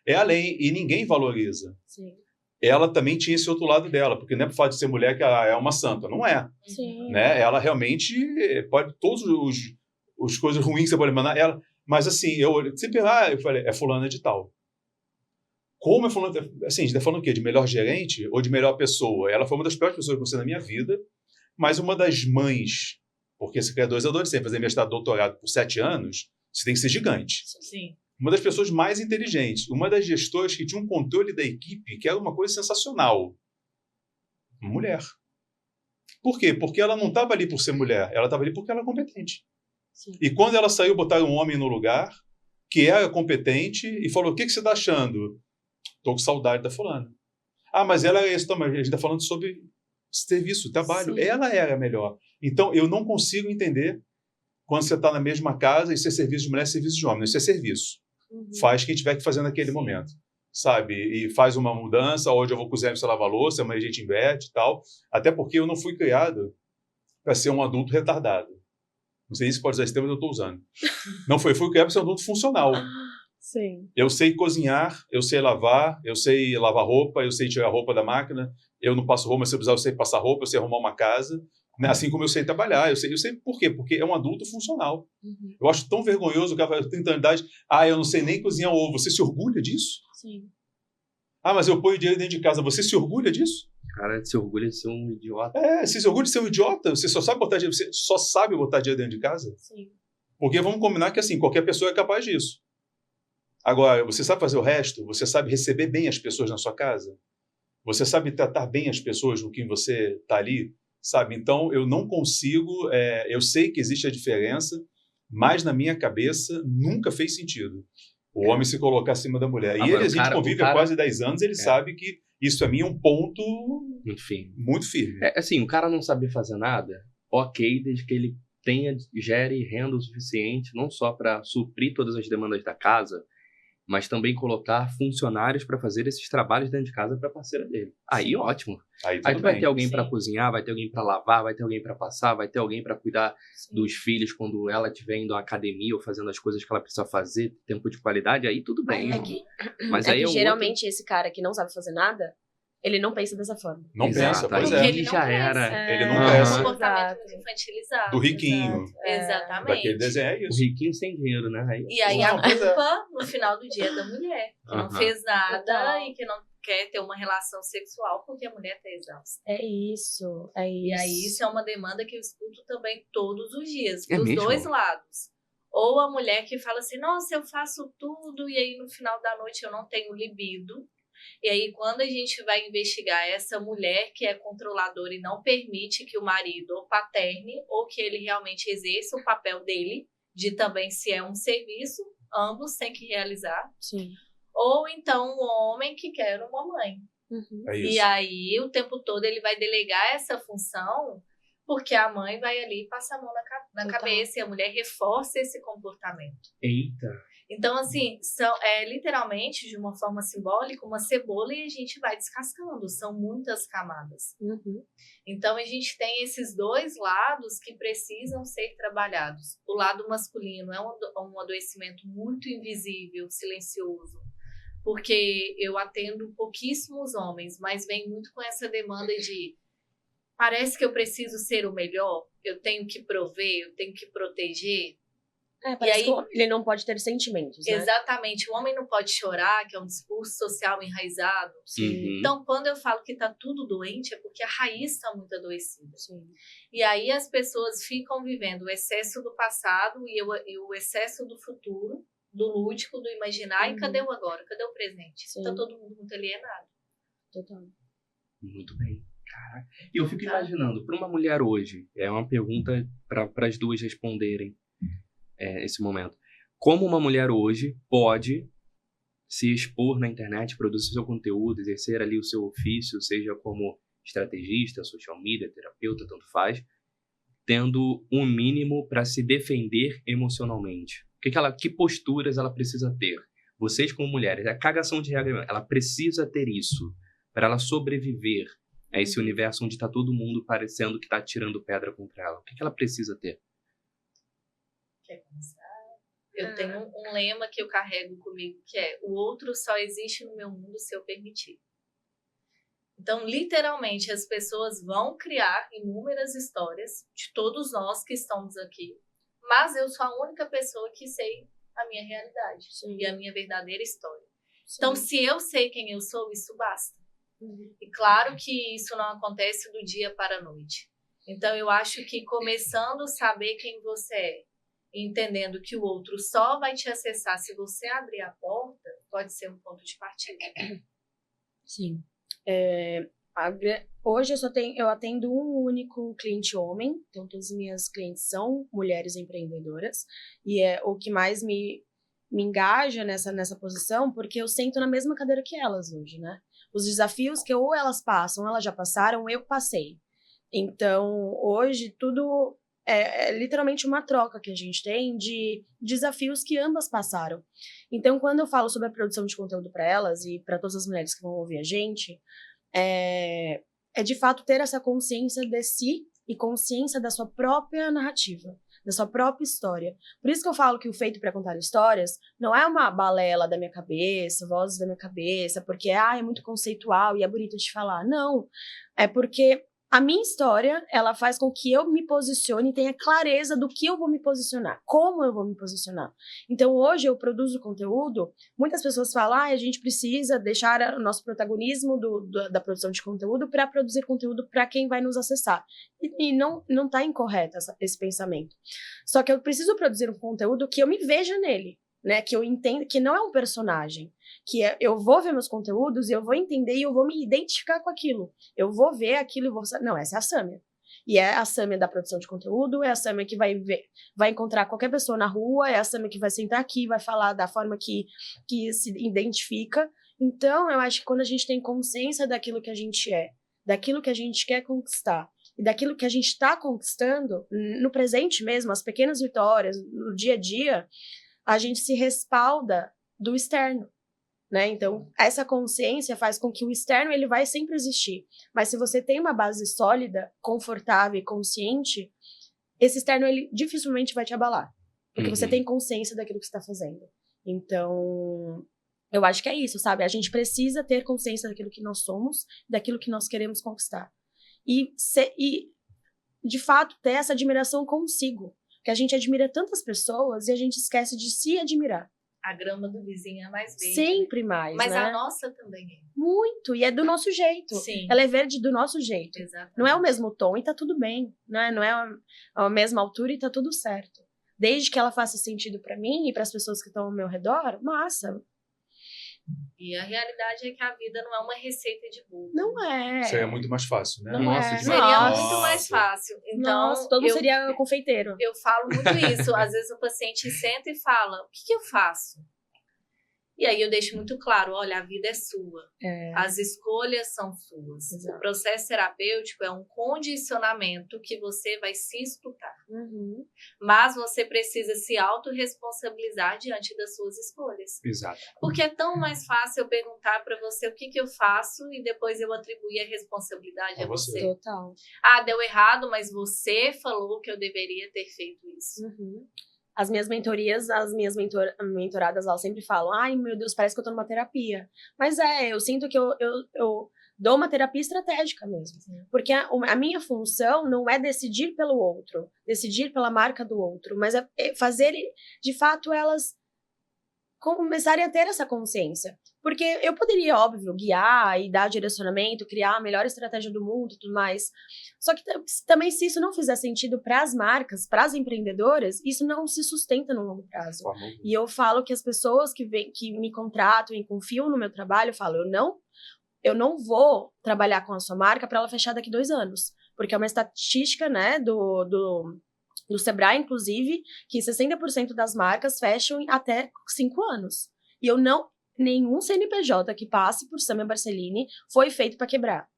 Speaker 1: é além e ninguém valoriza.
Speaker 3: Sim.
Speaker 1: Ela também tinha esse outro lado dela, porque não é por fato de ser mulher que ela é uma santa, não é.
Speaker 3: Sim.
Speaker 1: Né? Ela realmente pode, todos os coisas ruins que você pode mandar, ela, mas assim, eu sempre eu falei, é fulana de tal. Como é fulana, assim, a gente está falando o quê? De melhor gerente ou de melhor pessoa? Ela foi uma das piores pessoas que eu conheci na minha vida, mas uma das mães, porque você quer 2 adolescentes, fazer mestrado, doutorado por 7 anos, você tem que ser gigante.
Speaker 4: Sim.
Speaker 1: Uma das pessoas mais inteligentes, uma das gestoras que tinha um controle da equipe, que era uma coisa sensacional. Uma mulher. Por quê? Porque ela não estava ali por ser mulher, ela estava ali porque ela é competente.
Speaker 3: Sim.
Speaker 1: E quando ela saiu, botaram um homem no lugar, que era competente e falou, o que você está achando? Tô com saudade da fulana. Ah, mas ela é isso também. A gente está falando sobre serviço, trabalho.
Speaker 3: Sim.
Speaker 1: Ela era melhor. Então, eu não consigo entender quando você está na mesma casa, isso é serviço de mulher, serviço de homem. Isso é serviço. Faz quem tiver que fazer naquele momento. Sabe? E faz uma mudança, hoje eu vou cozinhar e você lava a louça, amanhã a gente inverte e tal. Até porque eu não fui criado para ser um adulto retardado. Não sei se pode usar esse termo, mas eu estou usando. Não foi, eu fui criado para ser um adulto funcional.
Speaker 3: Sim.
Speaker 1: Eu sei cozinhar, eu sei lavar roupa, eu sei tirar roupa da máquina, eu não passo roupa, mas se eu precisar eu sei passar roupa, eu sei arrumar uma casa, né? Assim como eu sei trabalhar, eu sei por quê? Porque é um adulto funcional. Eu acho tão vergonhoso o cara fala 30 anos de idade, eu não sei nem cozinhar ovo, você se orgulha disso?
Speaker 3: Sim.
Speaker 1: Mas eu ponho dinheiro dentro de casa, você se orgulha disso?
Speaker 2: Cara, se orgulha de ser um idiota.
Speaker 1: Você se orgulha de ser um idiota? Você só sabe botar dinheiro dentro de casa?
Speaker 3: Sim.
Speaker 1: Porque vamos combinar que assim, qualquer pessoa é capaz disso. Agora, você sabe fazer o resto? Você sabe receber bem as pessoas na sua casa? Você sabe tratar bem as pessoas com quem você está ali? Sabe? Então, eu não consigo... eu sei que existe a diferença, mas na minha cabeça nunca fez sentido o homem se colocar acima da mulher. E a gente convive há quase 10 anos, ele sabe que isso para mim é um ponto muito firme.
Speaker 2: Assim, o cara não saber fazer nada, ok, desde que ele gere renda o suficiente, não só para suprir todas as demandas da casa, mas também colocar funcionários para fazer esses trabalhos dentro de casa para a parceira dele. Aí, ótimo. Aí tu vai ter alguém para cozinhar, vai ter alguém para lavar, vai ter alguém para passar, vai ter alguém para cuidar dos filhos quando ela estiver indo à academia ou fazendo as coisas que ela precisa fazer, tempo de qualidade, aí tudo bem. Mas aí
Speaker 3: geralmente esse cara que não sabe fazer nada, ele não pensa dessa forma.
Speaker 1: Não pensa, pois
Speaker 2: é.
Speaker 4: Ele
Speaker 2: já era.
Speaker 1: Ele não pensa.
Speaker 4: É um comportamento muito infantilizado.
Speaker 1: Do riquinho.
Speaker 4: Exatamente.
Speaker 1: Daquele desenho é isso.
Speaker 2: O riquinho sem dinheiro, né?
Speaker 4: E aí a culpa, no final do dia, é da mulher. Que não fez nada e que não quer ter uma relação sexual porque a mulher está exausta.
Speaker 3: É isso.
Speaker 4: E aí isso é uma demanda que eu escuto também todos os dias,
Speaker 2: É
Speaker 4: dos
Speaker 2: mesmo?
Speaker 4: dois lados. Ou a mulher que fala assim, nossa, eu faço tudo e aí no final da noite eu não tenho libido. E aí, quando a gente vai investigar essa mulher que é controladora e não permite que o marido ou paterne, ou que ele realmente exerça o papel dele, de também se é um serviço, ambos têm que realizar.
Speaker 3: Sim.
Speaker 4: Ou então um homem que quer uma mãe.
Speaker 1: É isso.
Speaker 4: E aí, o tempo todo, ele vai delegar essa função, porque a mãe vai ali e passa a mão na cabeça e a mulher reforça esse comportamento.
Speaker 2: Eita!
Speaker 4: Então, assim, é literalmente, de uma forma simbólica, uma cebola e a gente vai descascando. São muitas camadas. Então, a gente tem esses dois lados que precisam ser trabalhados. O lado masculino é um adoecimento muito invisível, silencioso, porque eu atendo pouquíssimos homens, mas vem muito com essa demanda de parece que eu preciso ser o melhor, eu tenho que prover, eu tenho que proteger.
Speaker 3: Parece que ele não pode ter sentimentos, né?
Speaker 4: Exatamente. O homem não pode chorar, que é um discurso social enraizado. Então, quando eu falo que tá tudo doente, é porque a raiz está muito adoecida. E aí as pessoas ficam vivendo o excesso do passado e o excesso do futuro, do lúdico, do imaginar. E cadê o agora? Cadê o presente? Tá todo mundo muito alienado.
Speaker 3: Total.
Speaker 2: Muito bem. Caraca. E eu fico imaginando, para uma mulher hoje, é uma pergunta para as duas responderem. Esse momento. Como uma mulher hoje pode se expor na internet, produzir seu conteúdo, exercer ali o seu ofício, seja como estrategista, social media, terapeuta, tanto faz, tendo um mínimo para se defender emocionalmente? Que posturas ela precisa ter? Vocês como mulheres, a cagação de regra, ela precisa ter isso para ela sobreviver a esse universo onde está todo mundo parecendo que está tirando pedra contra ela. O que ela precisa ter?
Speaker 4: Quer começar? Eu tenho um lema que eu carrego comigo, que é: o outro só existe no meu mundo se eu permitir. Então, literalmente, as pessoas vão criar inúmeras histórias de todos nós que estamos aqui, mas eu sou a única pessoa que sei a minha realidade e a minha verdadeira história. Então, se eu sei quem eu sou, isso basta. E claro que isso não acontece do dia para a noite. Então, eu acho que começando a saber quem você é, entendendo que o outro só vai te acessar se você abrir a porta, pode ser um ponto de partida.
Speaker 3: Sim. Hoje eu atendo um único cliente homem, então todas as minhas clientes são mulheres empreendedoras, e o que mais me me engaja nessa posição porque eu sento na mesma cadeira que elas hoje, né? Os desafios que ou elas passam, elas já passaram, eu passei. Então, hoje, tudo é literalmente uma troca que a gente tem de desafios que ambas passaram. Então, quando eu falo sobre a produção de conteúdo para elas e para todas as mulheres que vão ouvir a gente, é de fato ter essa consciência de si e consciência da sua própria narrativa, da sua própria história. Por isso que eu falo que o feito para contar histórias não é uma balela da minha cabeça, vozes da minha cabeça, porque é muito conceitual e é bonito de falar. Não, é porque a minha história, ela faz com que eu me posicione e tenha clareza do que eu vou me posicionar, como eu vou me posicionar. Então, hoje eu produzo conteúdo, muitas pessoas falam, a gente precisa deixar o nosso protagonismo da produção de conteúdo para produzir conteúdo para quem vai nos acessar. E não está incorreto esse pensamento. Só que eu preciso produzir um conteúdo que eu me veja nele, né? Que eu entenda que não é um personagem. Eu vou ver meus conteúdos, eu vou entender e eu vou me identificar com aquilo. Eu vou ver aquilo e vou... Não, essa é a Sâmia. E é a Sâmia da produção de conteúdo, é a Sâmia que vai encontrar qualquer pessoa na rua, é a Sâmia que vai sentar aqui e vai falar da forma que se identifica. Então, eu acho que quando a gente tem consciência daquilo que a gente é, daquilo que a gente quer conquistar, e daquilo que a gente está conquistando, no presente mesmo, as pequenas vitórias, no dia a dia, a gente se respalda do externo. Né? Então, essa consciência faz com que o externo ele vai sempre existir. Mas se você tem uma base sólida, confortável e consciente, esse externo ele dificilmente vai te abalar. Porque você tem consciência daquilo que você está fazendo. Então, eu acho que é isso, sabe? A gente precisa ter consciência daquilo que nós somos, daquilo que nós queremos conquistar. E de fato, ter essa admiração consigo. Porque a gente admira tantas pessoas e a gente esquece de se admirar.
Speaker 4: A grama do vizinho é mais verde.
Speaker 3: Sempre mais,
Speaker 4: mas
Speaker 3: né?
Speaker 4: a nossa também é.
Speaker 3: Muito, e é do nosso jeito.
Speaker 4: Sim.
Speaker 3: Ela é verde do nosso jeito.
Speaker 4: Exatamente.
Speaker 3: Não é o mesmo tom e tá tudo bem, né? Não é a mesma altura e tá tudo certo. Desde que ela faça sentido pra mim e pras pessoas que estão ao meu redor, massa.
Speaker 4: E a realidade é que a vida não é uma receita de bolo.
Speaker 3: Não é.
Speaker 1: Isso aí é muito mais fácil, né?
Speaker 3: Não é.
Speaker 4: Seria
Speaker 3: Nossa.
Speaker 4: muito mais fácil. Então,
Speaker 3: Nossa, todo mundo seria confeiteiro.
Speaker 4: Eu falo muito isso. Às vezes o paciente senta e fala, o que eu faço? E aí eu deixo muito claro, olha, a vida é sua. As escolhas são suas.
Speaker 3: Exato.
Speaker 4: O processo terapêutico é um condicionamento que você vai se escutar. Mas você precisa se autorresponsabilizar diante das suas escolhas.
Speaker 1: Exato.
Speaker 4: Porque é tão mais fácil eu perguntar para você o que eu faço e depois eu atribuir a responsabilidade a você.
Speaker 3: Total.
Speaker 4: Deu errado, mas você falou que eu deveria ter feito isso.
Speaker 3: As minhas mentorias, as minhas mentoradas, elas sempre falam, ai meu Deus, parece que eu tô numa terapia. Mas eu sinto que eu dou uma terapia estratégica mesmo. Porque a minha função não é decidir pelo outro, decidir pela marca do outro, mas é fazer, de fato, elas começarem a ter essa consciência. Porque eu poderia, óbvio, guiar e dar direcionamento, criar a melhor estratégia do mundo e tudo mais. Só que também, se isso não fizer sentido para as marcas, para as empreendedoras, isso não se sustenta no longo prazo. E eu falo que as pessoas que me contratam e confiam no meu trabalho, eu falo, eu não vou trabalhar com a sua marca para ela fechar daqui 2 anos. Porque é uma estatística, né, do Sebrae, inclusive, que 60% das marcas fecham até 5 anos. E nenhum CNPJ que passe por Sâmia Barcelini foi feito para quebrar.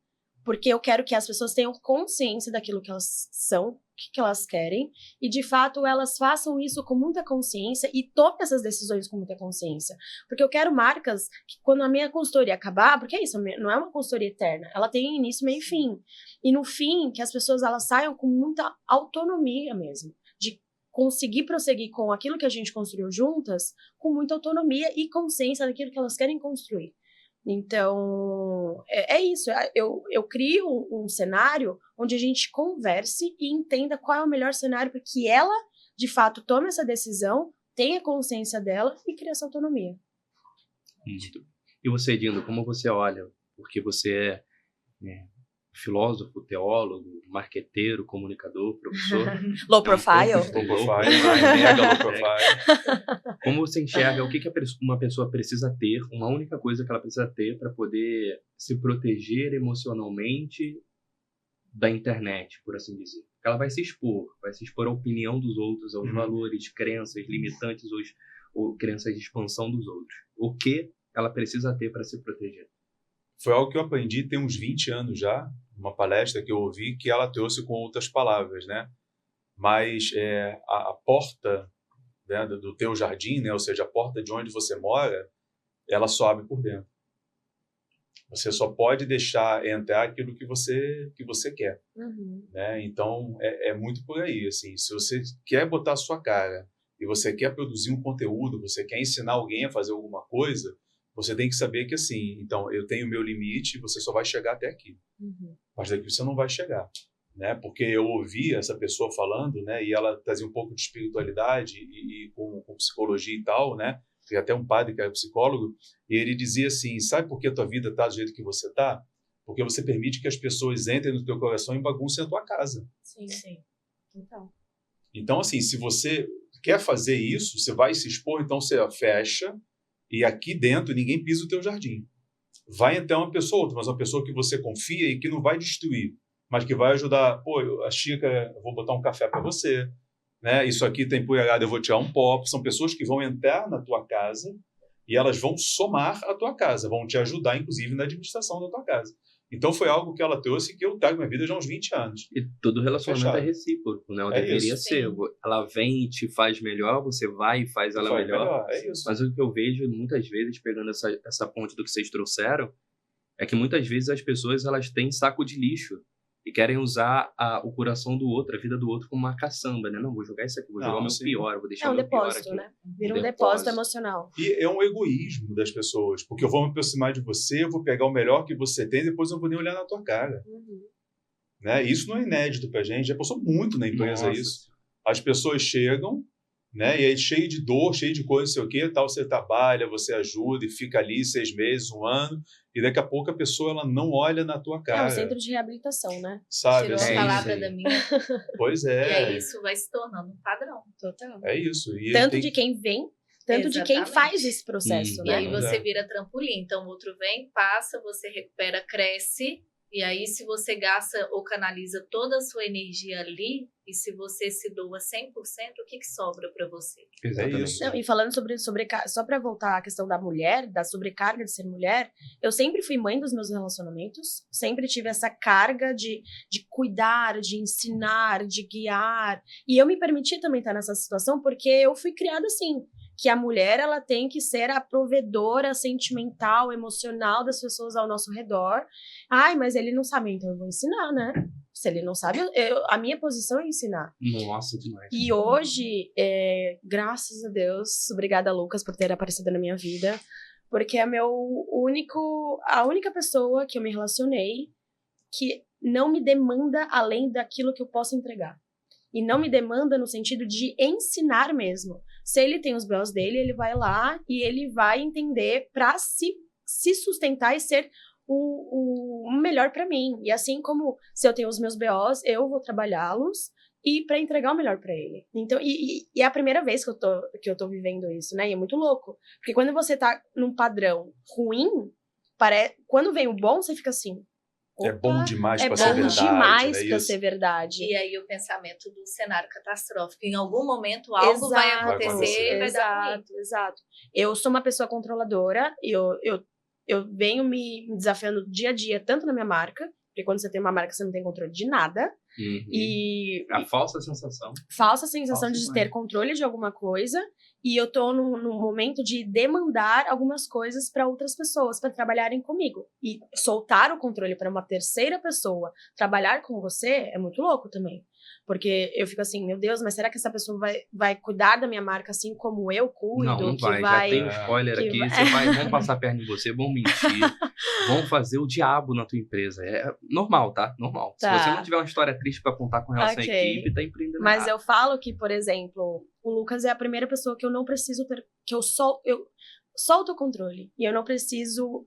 Speaker 3: Porque eu quero que as pessoas tenham consciência daquilo que elas são, o que elas querem, e de fato elas façam isso com muita consciência e tomem essas decisões com muita consciência. Porque eu quero marcas que, quando a minha consultoria acabar, porque é isso, não é uma consultoria eterna, ela tem início, meio e fim. E no fim, que as pessoas elas saiam com muita autonomia mesmo, de conseguir prosseguir com aquilo que a gente construiu juntas, com muita autonomia e consciência daquilo que elas querem construir. Então, é isso. Eu crio um cenário onde a gente converse e entenda qual é o melhor cenário para que ela, de fato, tome essa decisão, tenha consciência dela e crie essa autonomia.
Speaker 2: E você, Dindo, como você olha? Porque você é filósofo, teólogo, marqueteiro, comunicador, professor.
Speaker 3: Low profile.
Speaker 1: Mega low profile.
Speaker 2: Como você enxerga o que uma pessoa precisa ter, uma única coisa que ela precisa ter para poder se proteger emocionalmente da internet, por assim dizer? ela vai se expor à opinião dos outros, aos valores, crenças limitantes ou crenças de expansão dos outros. O que ela precisa ter para se proteger?
Speaker 1: Foi algo que eu aprendi tem uns 20 anos já, uma palestra que eu ouvi, que ela trouxe com outras palavras, né? Mas a porta, né, do teu jardim, né, ou seja, a porta de onde você mora, ela só abre por dentro. Você só pode deixar entrar aquilo que você quer. Né? Então, é muito por aí. Assim, se você quer botar a sua cara e você quer produzir um conteúdo, você quer ensinar alguém a fazer alguma coisa, você tem que saber que, assim, então, eu tenho o meu limite, você só vai chegar até aqui. Mas daqui você não vai chegar. Né? Porque eu ouvi essa pessoa falando, né, e ela trazia um pouco de espiritualidade e com psicologia e tal, né? Tem até um padre que era psicólogo, e ele dizia assim, sabe por que a tua vida está do jeito que você está? Porque você permite que as pessoas entrem no teu coração e baguncem a tua casa.
Speaker 3: Sim.
Speaker 1: Então, assim, se você quer fazer isso, você vai se expor, então você fecha, e aqui dentro ninguém pisa o teu jardim. Vai entrar uma pessoa outra, mas uma pessoa que você confia e que não vai destruir, mas que vai ajudar. Pô, a xícara, eu vou botar um café para você. Né? Isso aqui tem empoeirado, eu vou tirar um pó. São pessoas que vão entrar na tua casa e elas vão somar a tua casa, vão te ajudar, inclusive, na administração da tua casa. Então, foi algo que ela trouxe que eu trago na minha vida já há uns 20 anos.
Speaker 2: E todo relacionamento é recíproco, né? Deveria ser. Ela vem e te faz melhor, você vai e faz ela melhor.
Speaker 1: É isso.
Speaker 2: Mas o que eu vejo, muitas vezes, pegando essa ponte do que vocês trouxeram, é que muitas vezes as pessoas elas têm saco de lixo e querem usar o coração do outro, a vida do outro, como uma caçamba, né? Não, vou jogar isso aqui, vou jogar o meu pior, vou deixar o meu pior aqui.
Speaker 3: É um depósito, né? Vira um depósito emocional.
Speaker 1: E é um egoísmo das pessoas, porque eu vou me aproximar de você, eu vou pegar o melhor que você tem, depois eu não vou nem olhar na tua cara. Né? Isso não é inédito pra gente, já passou muito na empresa isso. As pessoas chegam, né? E aí cheio de dor, cheio de coisa, não sei o quê, tal, você trabalha, você ajuda e fica ali 6 meses, 1 ano, e daqui a pouco a pessoa ela não olha na tua cara.
Speaker 3: É um centro de reabilitação, né?
Speaker 1: Sabe?
Speaker 4: Tirou
Speaker 1: Assim,
Speaker 4: a palavra da minha.
Speaker 1: Pois é.
Speaker 4: E aí isso vai se tornando um padrão.
Speaker 3: Total.
Speaker 1: É isso. E
Speaker 3: tanto de quem vem, tanto de quem faz esse processo,
Speaker 4: E
Speaker 3: né?
Speaker 4: aí você vira trampolim. Então o outro vem, passa, você recupera, cresce. E aí, se você gasta ou canaliza toda a sua energia ali, e se você se doa 100%, o que sobra para você?
Speaker 1: Exatamente. É isso.
Speaker 3: Não, e falando sobre sobrecarga, só para voltar à questão da mulher, da sobrecarga de ser mulher, eu sempre fui mãe dos meus relacionamentos, sempre tive essa carga de cuidar, de ensinar, de guiar, e eu me permiti também estar nessa situação porque eu fui criada assim, que a mulher ela tem que ser a provedora sentimental, emocional das pessoas ao nosso redor. Ai, mas ele não sabe, então eu vou ensinar, né? Se ele não sabe, a minha posição é ensinar.
Speaker 2: Nossa, demais.
Speaker 3: E hoje, graças a Deus, obrigada, Lucas, por ter aparecido na minha vida, porque é a única pessoa que eu me relacionei que não me demanda além daquilo que eu posso entregar. E não me demanda no sentido de ensinar mesmo. Se ele tem os BOs dele, ele vai lá e ele vai entender para se sustentar e ser o melhor para mim. E assim como se eu tenho os meus BOs, eu vou trabalhá-los e para entregar o melhor para ele. Então, e é a primeira vez que eu tô vivendo isso, né? E é muito louco. Porque quando você tá num padrão ruim, quando vem o bom, você fica assim... Opa,
Speaker 1: é bom demais para ser verdade.
Speaker 3: É bom demais
Speaker 1: né?
Speaker 3: para ser verdade.
Speaker 4: E aí o pensamento do cenário catastrófico. Em algum momento algo vai acontecer.
Speaker 3: Exato. Eu sou uma pessoa controladora. Eu venho me desafiando dia a dia, tanto na minha marca, porque quando você tem uma marca você não tem controle de nada. E
Speaker 2: a falsa sensação.
Speaker 3: Falsa sensação de ter controle de alguma coisa. E eu tô num momento de demandar algumas coisas para outras pessoas, para trabalharem comigo. E soltar o controle para uma terceira pessoa trabalhar com você é muito louco também. Porque eu fico assim, meu Deus, mas será que essa pessoa vai cuidar da minha marca assim como eu cuido?
Speaker 2: Não vai. Já tem um spoiler aqui. Vão passar a perna em você, vão mentir, vão fazer o diabo na tua empresa. É normal, tá? Normal.
Speaker 3: Tá.
Speaker 2: Se você não tiver uma história triste pra contar com relação à equipe, tá empreendendo.
Speaker 3: Mas eu falo que, por exemplo, o Lucas é a primeira pessoa que eu não preciso ter, que eu solto o controle. E eu não preciso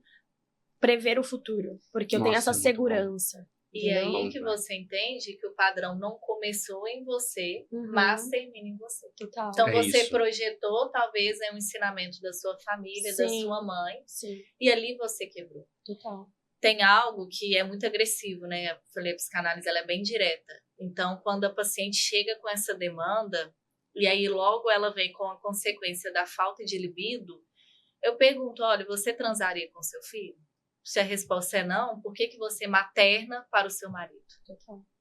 Speaker 3: prever o futuro, porque eu tenho essa segurança.
Speaker 4: E aí que você entende que o padrão não começou em você, mas termina em você.
Speaker 3: Total.
Speaker 4: Então você projetou, talvez, um ensinamento da sua família, da sua mãe, e ali você quebrou.
Speaker 3: Total.
Speaker 4: tem algo que é muito agressivo, né? Eu falei, a psicanálise ela é bem direta. Então, quando a paciente chega com essa demanda, e aí logo ela vem com a consequência da falta de libido, eu pergunto, olha, você transaria com seu filho? Se a resposta é não, por que você materna para o seu marido?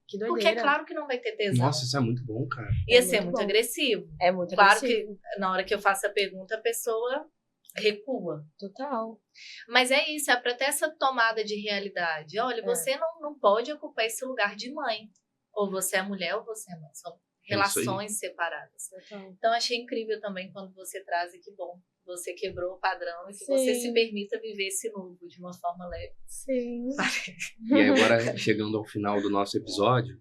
Speaker 3: Que doideira.
Speaker 4: Porque é claro que não vai ter tesão.
Speaker 2: Nossa, isso é muito bom, cara.
Speaker 4: Ia ser muito
Speaker 3: bom.
Speaker 4: agressivo.
Speaker 3: É muito
Speaker 4: Claro
Speaker 3: agressivo.
Speaker 4: que na hora que eu faço a pergunta, a pessoa recua.
Speaker 3: Total.
Speaker 4: Mas é isso, é para ter essa tomada de realidade. Olha, você não pode ocupar esse lugar de mãe. Ou você é mulher ou você é mãe. São relações separadas.
Speaker 3: Total.
Speaker 4: Então, achei incrível também quando você traz, e que bom, você quebrou o padrão e que
Speaker 3: Sim.
Speaker 4: você se permita viver esse novo de uma forma leve.
Speaker 3: Sim.
Speaker 2: E aí, agora, chegando ao final do nosso episódio,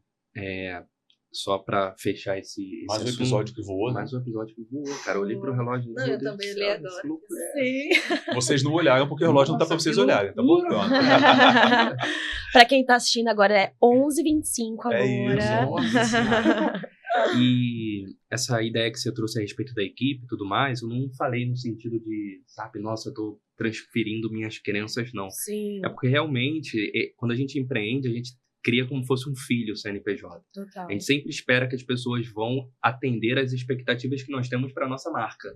Speaker 2: só pra fechar esse
Speaker 1: Mais um
Speaker 2: assunto,
Speaker 1: episódio que voou, né?
Speaker 2: mais um episódio que voou, cara. Eu olhei pro relógio.
Speaker 4: Não,
Speaker 2: meu
Speaker 4: eu
Speaker 2: Deus
Speaker 4: também
Speaker 2: do
Speaker 4: olhei
Speaker 2: céu,
Speaker 4: agora.
Speaker 2: esse louco
Speaker 3: Sim.
Speaker 1: Vocês não olharam porque o relógio não tá pra
Speaker 2: Nossa,
Speaker 1: vocês
Speaker 2: que
Speaker 1: olharem, tá bom?
Speaker 2: loucura.
Speaker 1: Pronto.
Speaker 3: Pra quem tá assistindo agora é 11h25 agora.
Speaker 1: É isso.
Speaker 2: Nossa Senhora. E essa ideia que você trouxe a respeito da equipe e tudo mais, eu não falei no sentido de, sabe, nossa, eu tô transferindo minhas crenças, não.
Speaker 3: Sim.
Speaker 2: É porque realmente, quando a gente empreende, a gente cria como fosse um filho o CNPJ.
Speaker 3: Total.
Speaker 2: A gente sempre espera que as pessoas vão atender às expectativas que nós temos para a nossa marca.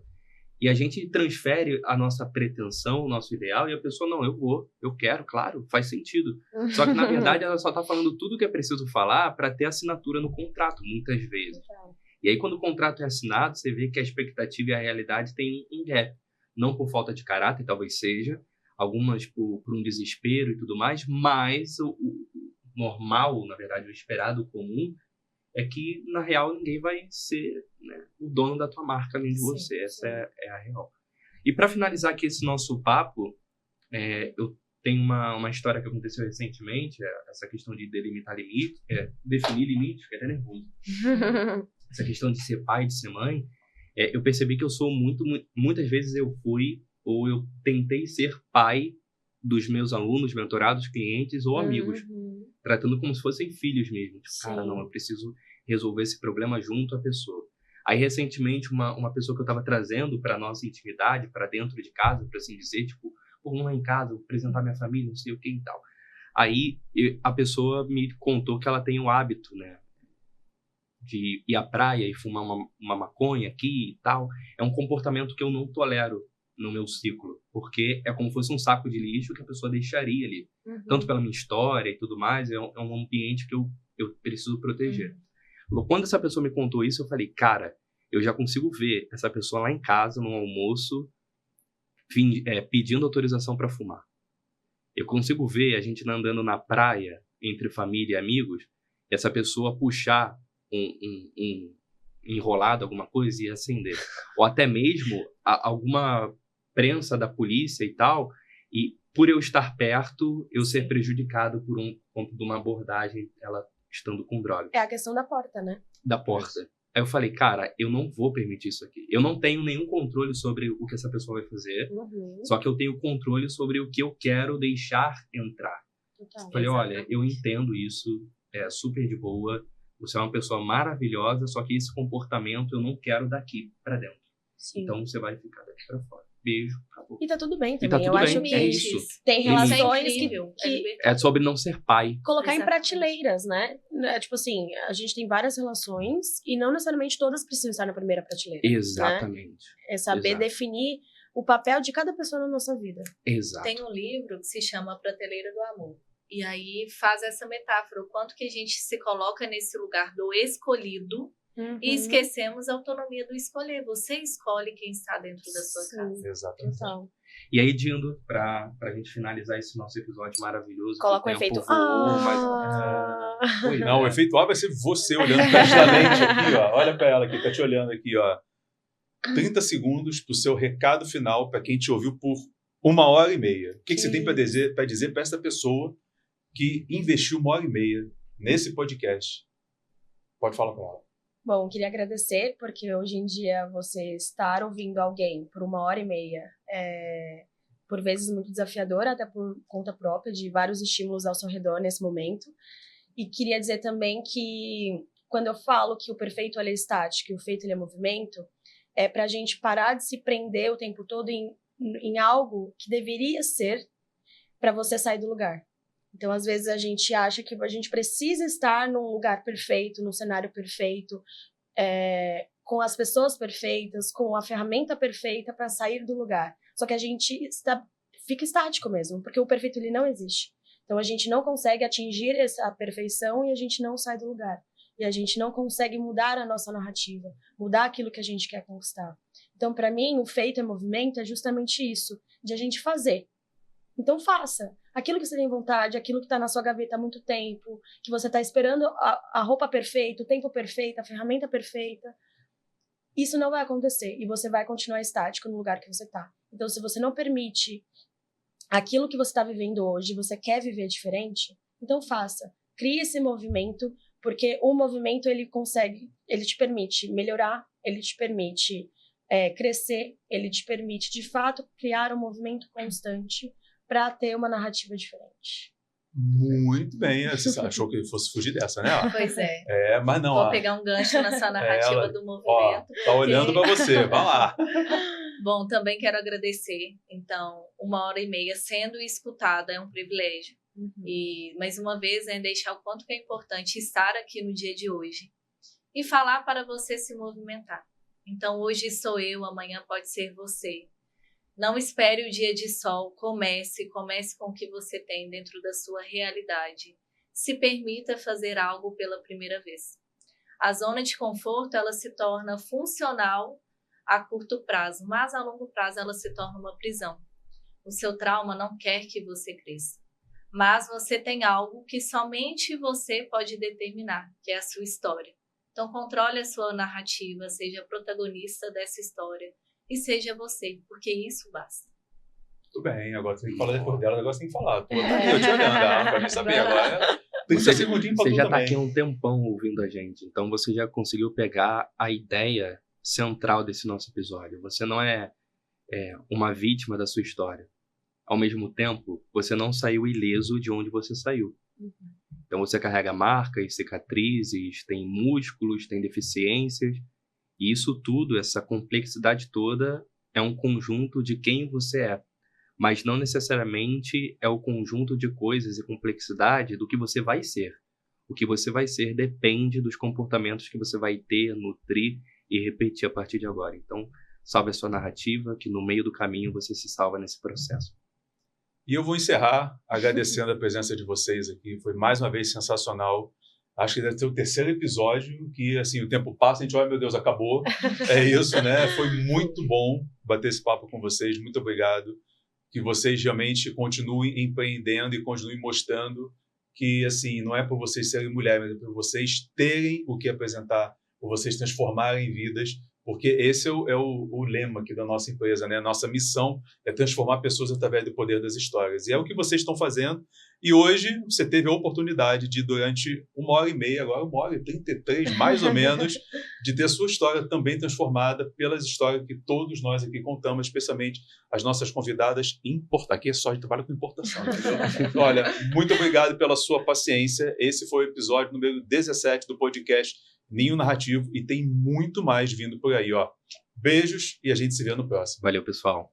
Speaker 2: E a gente transfere a nossa pretensão, o nosso ideal, e a pessoa, não, eu quero, claro, faz sentido. Só que, na verdade, ela só está falando tudo o que é preciso falar para ter assinatura no contrato, muitas vezes.
Speaker 3: Total.
Speaker 2: E aí, quando o contrato é assinado, você vê que a expectativa e a realidade tem um gap. Não por falta de caráter, talvez seja, algumas por um desespero e tudo mais, mas o normal, na verdade, o esperado, o comum, é que, na real, ninguém vai ser, né, o dono da tua marca além de você. Essa é a real. E para finalizar aqui esse nosso papo, eu tenho uma história que aconteceu recentemente, essa questão de delimitar limite, definir limite, fiquei até nervoso. Essa questão de ser pai, de ser mãe, eu percebi que eu sou muitas vezes eu fui, ou eu tentei ser pai dos meus alunos, mentorados, clientes ou amigos, tratando como se fossem filhos mesmo. Tipo, cara, não, eu preciso resolver esse problema junto à pessoa. Aí, recentemente, uma pessoa que eu estava trazendo para nossa intimidade, para dentro de casa, para assim dizer, tipo, vamos lá em casa, vou apresentar minha família, não sei o que e tal. Aí, a pessoa me contou que ela tem o hábito, né, de ir à praia e fumar uma maconha aqui e tal. É um comportamento que eu não tolero no meu ciclo, porque é como se fosse um saco de lixo que a pessoa deixaria ali. Tanto pela minha história e tudo mais, é um ambiente que eu preciso proteger. Quando essa pessoa me contou isso, eu falei, cara, eu já consigo ver essa pessoa lá em casa, no almoço, pedindo autorização para fumar. Eu consigo ver a gente andando na praia, entre família e amigos, e essa pessoa puxar um enrolado, alguma coisa, e acender. Ou até mesmo alguma prensa da polícia e tal, e por eu estar perto, eu ser prejudicado por conta de uma abordagem, ela estando com droga.
Speaker 3: É a questão da porta, né?
Speaker 2: Da porta. Aí eu falei, cara, eu não vou permitir isso aqui. Eu não tenho nenhum controle sobre o que essa pessoa vai fazer, só que eu tenho controle sobre o que eu quero deixar entrar.
Speaker 3: Total.
Speaker 2: Falei, olha, eu entendo isso, é super de boa, você é uma pessoa maravilhosa, só que esse comportamento eu não quero daqui pra dentro.
Speaker 3: Sim.
Speaker 2: Então você vai ficar daqui pra fora. Beijo, acabou.
Speaker 3: E tá tudo bem
Speaker 2: E
Speaker 3: também.
Speaker 2: tá tudo
Speaker 3: Eu
Speaker 2: bem,
Speaker 3: acho que
Speaker 2: é isso.
Speaker 3: tem
Speaker 2: Limite.
Speaker 3: relações
Speaker 4: Isso é incrível.
Speaker 3: que
Speaker 2: É sobre não ser pai.
Speaker 3: colocar em
Speaker 4: Exatamente.
Speaker 3: prateleiras, né? Tipo assim, a gente tem várias relações e não necessariamente todas precisam estar na primeira prateleira.
Speaker 2: Exatamente.
Speaker 3: É saber
Speaker 2: Exato.
Speaker 3: definir o papel de cada pessoa na nossa vida.
Speaker 2: Exato.
Speaker 4: Tem um livro que se chama Prateleira do Amor. E aí faz essa metáfora, o quanto que a gente se coloca nesse lugar do escolhido e esquecemos a autonomia do escolher. Você escolhe quem está dentro da sua
Speaker 3: Sim.
Speaker 4: casa.
Speaker 1: Exatamente.
Speaker 3: Total.
Speaker 2: E aí, Dindo, pra gente finalizar esse nosso episódio maravilhoso.
Speaker 3: Coloca o
Speaker 2: que tempo
Speaker 3: efeito.
Speaker 2: voou, Pois
Speaker 1: Não, o
Speaker 2: é.
Speaker 1: efeito A vai ser você olhando castamente aqui, ó. Olha pra ela aqui, tá te olhando aqui, ó. 30 segundos pro seu recado final pra quem te ouviu por 1h30. O que você tem pra dizer pra essa pessoa que investiu 1h30 nesse podcast? Pode falar com ela.
Speaker 3: Bom, queria agradecer, porque hoje em dia você estar ouvindo alguém por 1h30 é, por vezes, muito desafiador, até por conta própria, de vários estímulos ao seu redor nesse momento. E queria dizer também que, quando eu falo que o perfeito ele é estático e o feito ele é movimento, é pra gente parar de se prender o tempo todo em algo que deveria ser para você sair do lugar. Então, às vezes, a gente acha que a gente precisa estar num lugar perfeito, num cenário perfeito, com as pessoas perfeitas, com a ferramenta perfeita para sair do lugar. Só que a gente fica estático mesmo, porque o perfeito ele não existe. Então, a gente não consegue atingir essa perfeição e a gente não sai do lugar. E a gente não consegue mudar a nossa narrativa, mudar aquilo que a gente quer conquistar. Então, para mim, o feito é movimento é justamente isso, de a gente fazer. Então, faça. Aquilo que você tem vontade, aquilo que está na sua gaveta há muito tempo, que você está esperando a roupa perfeita, o tempo perfeito, a ferramenta perfeita, isso não vai acontecer e você vai continuar estático no lugar que você está. Então, se você não permite aquilo que você está vivendo hoje, você quer viver diferente, então faça. Crie esse movimento, porque o movimento ele te permite melhorar, ele te permite crescer, ele te permite, de fato, criar um movimento constante para ter uma narrativa diferente.
Speaker 1: Muito bem. Você achou que fosse fugir dessa, né?
Speaker 4: Pois é.
Speaker 1: Mas não.
Speaker 4: Vou pegar um gancho nessa narrativa do movimento.
Speaker 1: Tá olhando para você. Vai lá.
Speaker 4: Bom, também quero agradecer. Então, 1h30 sendo escutada é um privilégio. E, mais uma vez, deixar o quanto que é importante estar aqui no dia de hoje e falar para você se movimentar. Então, hoje sou eu, amanhã pode ser você. Não espere o dia de sol, comece com o que você tem dentro da sua realidade. Se permita fazer algo pela primeira vez. A zona de conforto, ela se torna funcional a curto prazo, mas a longo prazo ela se torna uma prisão. O seu trauma não quer que você cresça, mas você tem algo que somente você pode determinar, que é a sua história. Então, controle a sua narrativa, seja protagonista dessa história, e seja você, porque isso basta.
Speaker 1: Tudo bem, agora você tem que falar depois dela, agora você tem que falar. Eu te olhando, pra mim saber agora. 30 segundinhos pra
Speaker 2: você
Speaker 1: tu
Speaker 2: já
Speaker 1: também.
Speaker 2: tá aqui há um tempão ouvindo a gente, então você já conseguiu pegar a ideia central desse nosso episódio. Você não é uma vítima da sua história. Ao mesmo tempo, você não saiu ileso de onde você saiu. Então você carrega marcas, cicatrizes, tem músculos, tem deficiências. E isso tudo, essa complexidade toda, é um conjunto de quem você é. Mas não necessariamente é o conjunto de coisas e complexidade do que você vai ser. O que você vai ser depende dos comportamentos que você vai ter, nutrir e repetir a partir de agora. Então, salve a sua narrativa, que no meio do caminho você se salva nesse processo.
Speaker 1: E eu vou encerrar agradecendo a presença de vocês aqui. Foi mais uma vez sensacional. Acho que deve ser o 3º episódio que, assim, o tempo passa e a gente olha, meu Deus, acabou. É isso, né? Foi muito bom bater esse papo com vocês. Muito obrigado. Que vocês realmente continuem empreendendo e continuem mostrando que, assim, não é por vocês serem mulheres, mas é por vocês terem o que apresentar, por vocês transformarem vidas, porque esse é o lema aqui da nossa empresa, né? A nossa missão é transformar pessoas através do poder das histórias. E é o que vocês estão fazendo. E hoje você teve a oportunidade de, durante 1h30, agora 1h33, mais ou menos, de ter a sua história também transformada pelas histórias que todos nós aqui contamos, especialmente as nossas convidadas aqui é só a gente trabalha com importação, entendeu? Olha, muito obrigado pela sua paciência. Esse foi o episódio número 17 do podcast Ninho Narrativo e tem muito mais vindo por aí, ó. Beijos e a gente se vê no próximo.
Speaker 2: Valeu, pessoal.